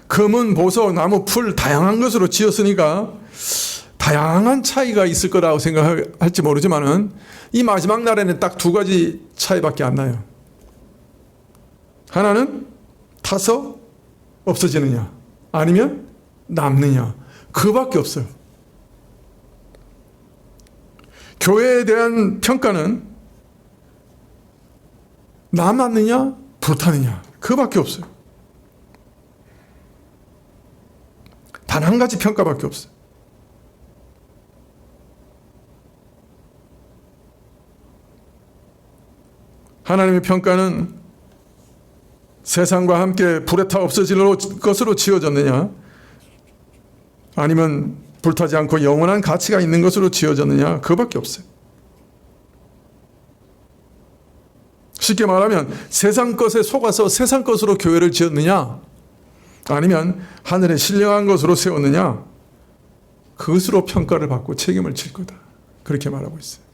금은 보석 나무 풀 다양한 것으로 지었으니까 다양한 차이가 있을 거라고 생각할지 모르지만은 이 마지막 날에는 딱 두 가지 차이밖에 안 나요. 하나는 타서 없어지느냐 아니면 남느냐 그밖에 없어요. 교회에 대한 평가는 남았느냐 불타느냐 그밖에 없어요. 단 한 가지 평가밖에 없어요. 하나님의 평가는 세상과 함께 불에 타 없어질 것으로 지어졌느냐 아니면 불타지 않고 영원한 가치가 있는 것으로 지어졌느냐 그밖에 없어요. 쉽게 말하면 세상 것에 속아서 세상 것으로 교회를 지었느냐 아니면 하늘에 신령한 것으로 세웠느냐 그것으로 평가를 받고 책임을 질 거다. 그렇게 말하고 있어요.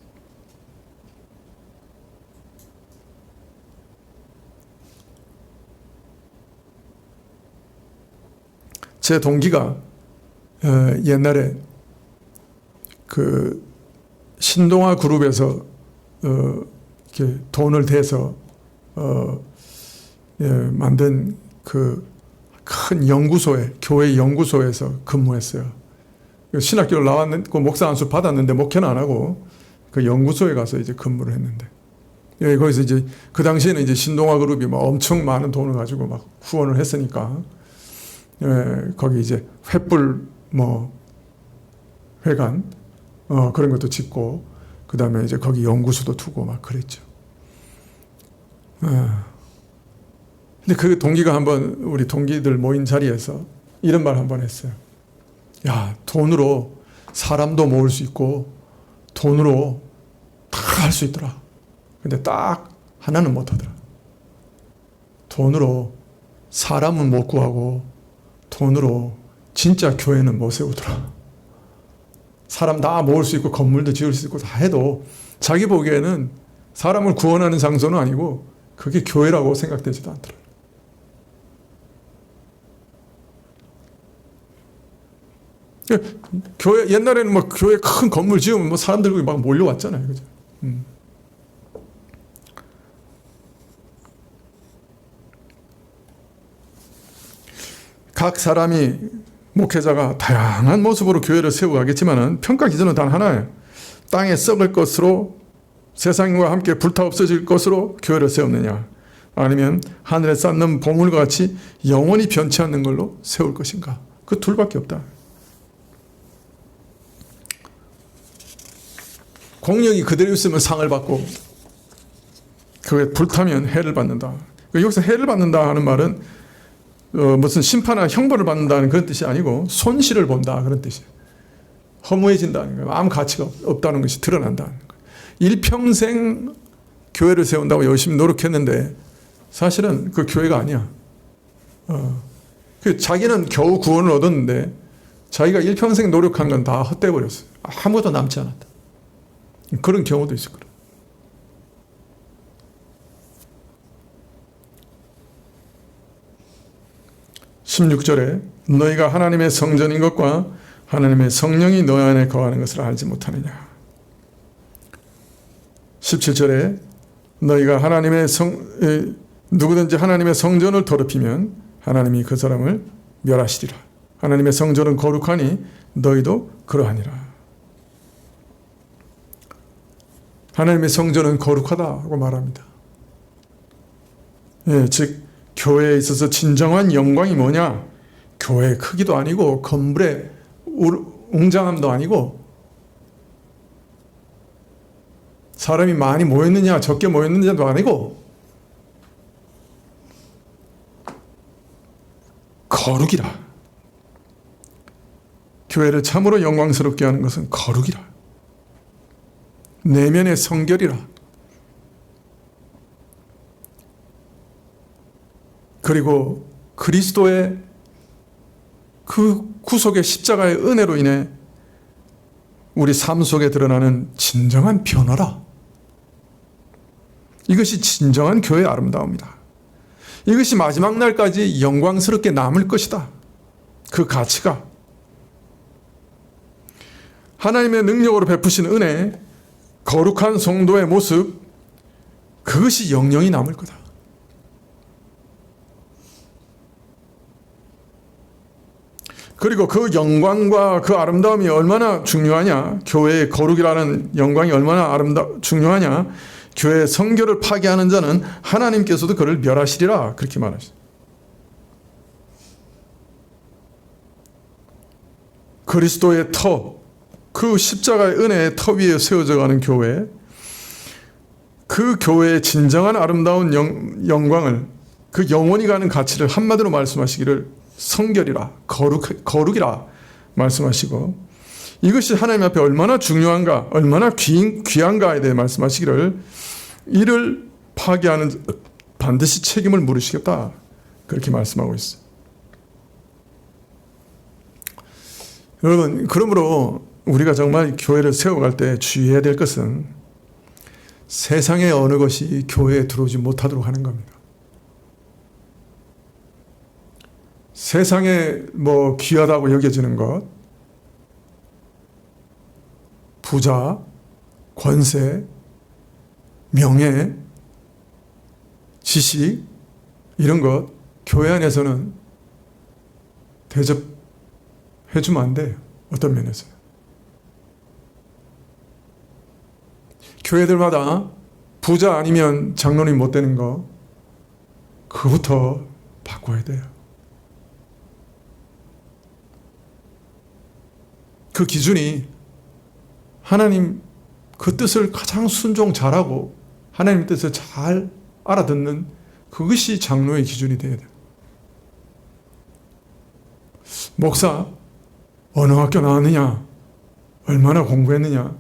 제 동기가 옛날에 그 신동아 그룹에서 이렇게 돈을 대서 만든 그 큰 연구소에 교회 연구소에서 근무했어요. 신학교를 나왔는데 그 목사 안수 받았는데 목회는 안 하고 그 연구소에 가서 이제 근무를 했는데 거기서 이제 그 당시에는 이제 신동아 그룹이 막 엄청 많은 돈을 가지고 막 후원을 했으니까 거기 이제 횃불 뭐 회관 그런 것도 짓고 그 다음에 이제 거기 연구소도 두고 막 그랬죠. 근데 그 동기가 한번 우리 동기들 모인 자리에서 이런 말 한번 했어요. 야, 돈으로 사람도 모을 수 있고 돈으로 다 할 수 있더라. 근데 딱 하나는 못 하더라. 돈으로 사람은 못 구하고 돈으로 진짜 교회는 못 세우더라. 사람 다 모을 수 있고 건물도 지을 수 있고 다 해도 자기 보기에는 사람을 구원하는 장소는 아니고 그게 교회라고 생각되지도 않더라. 교회 옛날에는 막 교회 큰 건물 지으면 뭐 사람들이 막 몰려왔잖아요, 그죠? 각 사람이 목회자가 다양한 모습으로 교회를 세워가겠지만은 평가 기준은 단 하나예요. 땅에 썩을 것으로 세상과 함께 불타 없어질 것으로 교회를 세우느냐, 아니면 하늘에 쌓는 보물과 같이 영원히 변치 않는 걸로 세울 것인가. 그 둘밖에 없다. 공력이 그대로 있으면 상을 받고 그게 불타면 해를 받는다. 여기서 해를 받는다 하는 말은 무슨 심판이나 형벌을 받는다는 그런 뜻이 아니고 손실을 본다 그런 뜻이에요. 허무해진다는 거예요. 아무 가치가 없다는 것이 드러난다는 거예요. 일평생 교회를 세운다고 열심히 노력했는데 사실은 그 교회가 아니야. 자기는 겨우 구원을 얻었는데 자기가 일평생 노력한 건 다 헛되어 버렸어요. 아무것도 남지 않았다. 그런 경우도 있을 거예요. (16절에) 너희가 하나님의 성전인 것과 하나님의 성령이 너희 안에 거하는 것을 알지 못하느냐. (17절에) 너희가 누구든지 하나님의 성전을 더럽히면 하나님이 그 사람을 멸하시리라. 하나님의 성전은 거룩하니 너희도 그러하니라. 하나님의 성전은 거룩하다고 말합니다. 예, 즉 교회에 있어서 진정한 영광이 뭐냐? 교회의 크기도 아니고 건물의 웅장함도 아니고 사람이 많이 모였느냐 적게 모였느냐도 아니고 거룩이라. 교회를 참으로 영광스럽게 하는 것은 거룩이라. 내면의 성결이라. 그리고 그리스도의 그 구속의 십자가의 은혜로 인해 우리 삶 속에 드러나는 진정한 변화라. 이것이 진정한 교회의 아름다움이다. 이것이 마지막 날까지 영광스럽게 남을 것이다. 그 가치가 하나님의 능력으로 베푸신 은혜, 거룩한 성도의 모습, 그것이 영영이 남을 거다. 그리고 그 영광과 그 아름다움이 얼마나 중요하냐, 교회의 거룩이라는 영광이 얼마나 중요하냐, 교회의 성결을 파괴하는 자는 하나님께서도 그를 멸하시리라, 그렇게 말하셨어요. 그리스도의 터, 그 십자가의 은혜의 터 위에 세워져가는 교회, 그 교회의 진정한 아름다운 영광을, 그 영원히 가는 가치를 한마디로 말씀하시기를 성결이라, 거룩이라 말씀하시고, 이것이 하나님 앞에 얼마나 중요한가, 얼마나 귀한가에 대해 말씀하시기를 이를 파괴하는 반드시 책임을 물으시겠다, 그렇게 말씀하고 있어요. 여러분, 그러므로 우리가 정말 교회를 세워갈 때 주의해야 될 것은 세상의 어느 것이 교회에 들어오지 못하도록 하는 겁니다. 세상에 귀하다고 여겨지는 것, 부자, 권세, 명예, 지식, 이런 것 교회 안에서는 대접해주면 안 돼요. 어떤 면에서. 교회들마다 부자 아니면 장로님 못 되는 거, 그거부터 바꿔야 돼요. 그 기준이 하나님 그 뜻을 가장 순종 잘하고 하나님 뜻을 잘 알아듣는 그것이 장로의 기준이 되어야 돼요. 목사, 어느 학교 나왔느냐, 얼마나 공부했느냐,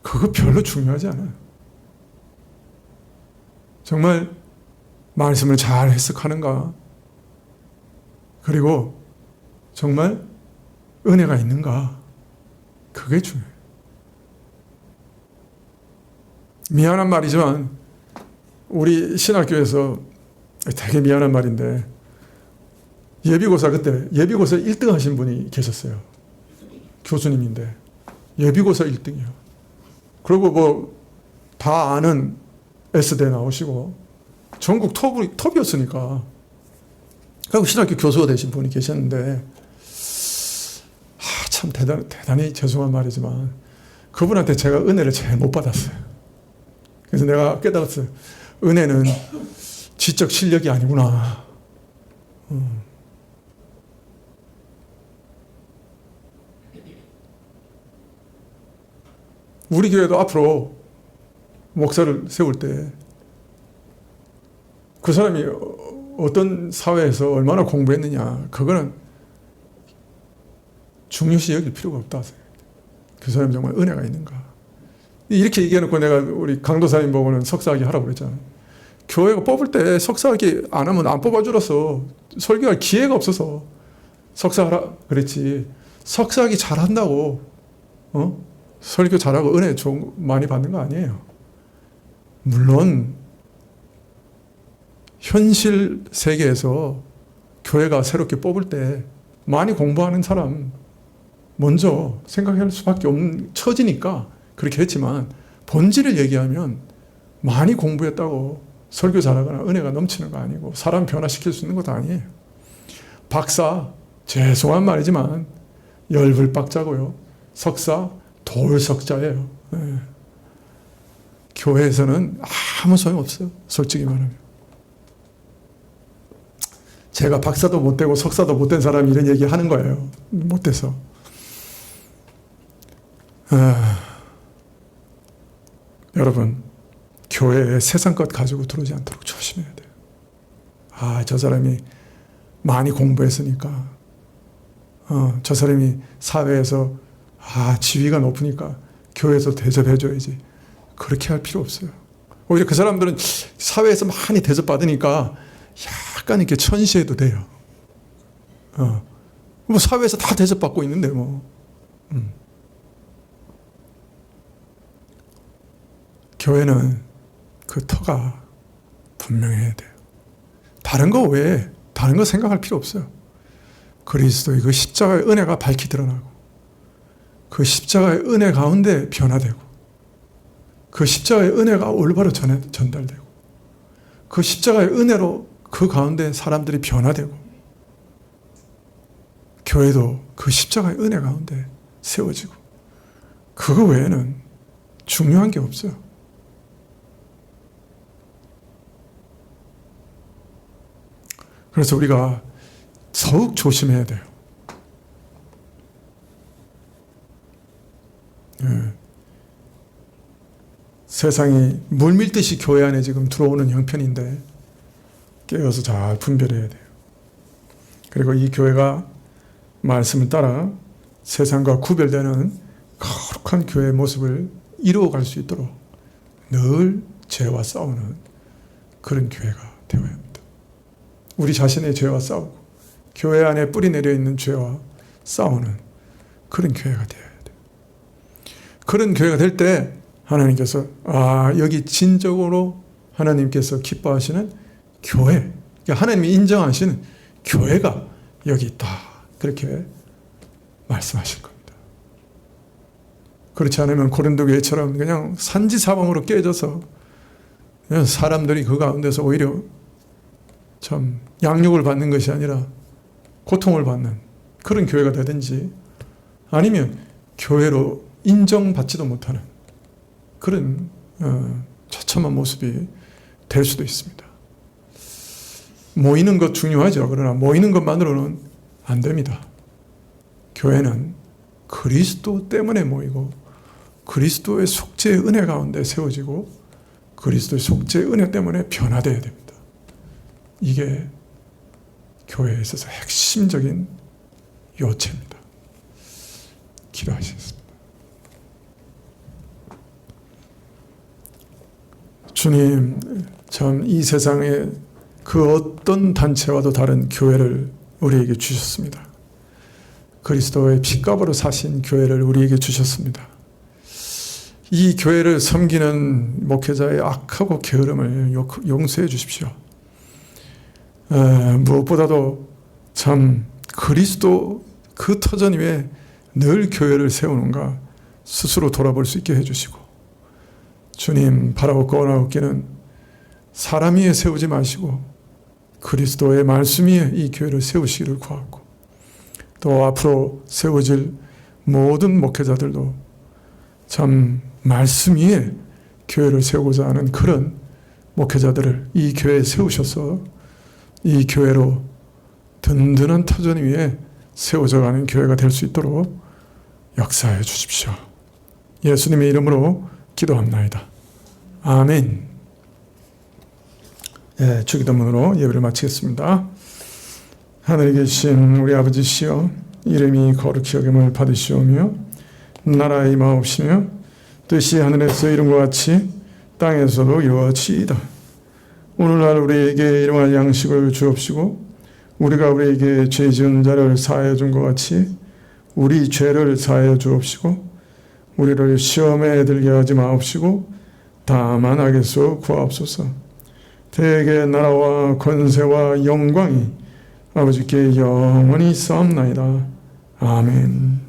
그거 별로 중요하지 않아요. 정말 말씀을 잘 해석하는가, 그리고 정말 은혜가 있는가, 그게 중요해요. 미안한 말이지만 우리 신학교에서 되게 미안한 말인데, 예비고사 그때 예비고사 1등 하신 분이 계셨어요. 교수님인데 예비고사 1등이요. 그리고 다 아는 S대 나오시고 전국 톱이었으니까. 그리고 신학교 교수가 되신 분이 계셨는데, 참 대단히 죄송한 말이지만 그분한테 제가 은혜를 제일 못 받았어요. 그래서 내가 깨달았어요. 은혜는 지적 실력이 아니구나. 우리 교회도 앞으로 목사를 세울 때 그 사람이 어떤 사회에서 얼마나 공부했느냐, 그거는 중요시 여길 필요가 없다. 그 사람이 정말 은혜가 있는가. 이렇게 얘기해놓고 내가 우리 강도사님 보고는 석사학위 하라고 그랬잖아요. 교회가 뽑을 때 석사학위 안 하면 안 뽑아주라서, 설교할 기회가 없어서 석사하라 그랬지. 석사학위 잘한다고 설교 잘하고 은혜 많이 받는 거 아니에요. 물론 현실 세계에서 교회가 새롭게 뽑을 때 많이 공부하는 사람 먼저 생각할 수밖에 없는 처지니까 그렇게 했지만, 본질을 얘기하면 많이 공부했다고 설교 잘하거나 은혜가 넘치는 거 아니고 사람 변화시킬 수 있는 것도 아니에요. 박사, 죄송한 말이지만 열불박자고요. 석사, 돌석자예요. 네. 교회에서는 아무 소용없어요. 솔직히 말하면. 제가 박사도 못 되고 석사도 못 된 사람이 이런 얘기 하는 거예요. 못 돼서. 여러분, 교회에 세상 것 가지고 들어오지 않도록 조심해야 돼요. 저 사람이 많이 공부했으니까, 저 사람이 사회에서, 지위가 높으니까 교회에서 대접해줘야지. 그렇게 할 필요 없어요. 오히려 그 사람들은 사회에서 많이 대접받으니까 약간 이렇게 천시해도 돼요. 뭐 사회에서 다 대접받고 있는데 뭐. 교회는 그 터가 분명해야 돼요. 다른 거 외에 다른 거 생각할 필요 없어요. 그리스도의 그 십자가의 은혜가 밝히 드러나고 그 십자가의 은혜 가운데 변화되고 그 십자가의 은혜가 올바로 전달되고 그 십자가의 은혜로 그 가운데 사람들이 변화되고 교회도 그 십자가의 은혜 가운데 세워지고 그거 외에는 중요한 게 없어요. 그래서 우리가 더욱 조심해야 돼요. 세상이 물밀듯이 교회 안에 지금 들어오는 형편인데 깨어서 잘 분별해야 돼요. 그리고 이 교회가 말씀을 따라 세상과 구별되는 거룩한 교회의 모습을 이루어갈 수 있도록 늘 죄와 싸우는 그런 교회가 되어야 합니다. 우리 자신의 죄와 싸우고 교회 안에 뿌리 내려 있는 죄와 싸우는 그런 교회가 되어야 돼요. 그런 교회가 될 때 하나님께서 여기 진정으로 하나님께서 기뻐하시는 교회, 하나님이 인정하시는 교회가 여기 있다. 그렇게 말씀하실 겁니다. 그렇지 않으면 고린도 교회처럼 그냥 산지사방으로 깨져서 그냥 사람들이 그 가운데서 오히려 참 양육을 받는 것이 아니라 고통을 받는 그런 교회가 되든지 아니면 교회로 인정받지도 못하는 그런 처참한 모습이 될 수도 있습니다. 모이는 것 중요하죠. 그러나 모이는 것만으로는 안 됩니다. 교회는 그리스도 때문에 모이고 그리스도의 속죄의 은혜 가운데 세워지고 그리스도의 속죄의 은혜 때문에 변화되어야 됩니다. 이게 교회에 있어서 핵심적인 요체입니다. 기도하시겠습니다. 주님, 참 이 세상에 그 어떤 단체와도 다른 교회를 우리에게 주셨습니다. 그리스도의 피값으로 사신 교회를 우리에게 주셨습니다. 이 교회를 섬기는 목회자의 악하고 게으름을 용서해 주십시오. 무엇보다도 참 그리스도 그 터전 위에 늘 교회를 세우는가 스스로 돌아볼 수 있게 해주시고 주님, 바라옵고 원하옵기는 사람 위에 세우지 마시고 그리스도의 말씀 위에 이 교회를 세우시기를 구하고 또 앞으로 세워질 모든 목회자들도 참 말씀 위에 교회를 세우고자 하는 그런 목회자들을 이 교회에 세우셔서 이 교회로 든든한 터전 위에 세워져 가는 교회가 될 수 있도록 역사해 주십시오. 예수님의 이름으로 기도합나이다. 아멘. 주기도문으로 예배를 마치겠습니다. 하늘에 계신 우리 아버지시여, 이름이 거룩히 여김을 받으시오며 나라가 임하옵시며 뜻이 하늘에서 이룬 것 같이 땅에서도 이루어지이다. 오늘날 우리에게 일용할 양식을 주옵시고 우리가 우리에게 죄 지은 자를 사하여 준 것 같이 우리 죄를 사하여 주옵시고 우리를 시험에 들게 하지 마옵시고 다만 악에서 구하옵소서. 대개 나라와 권세와 영광이 아버지께 영원히 있사옵나이다. 아멘.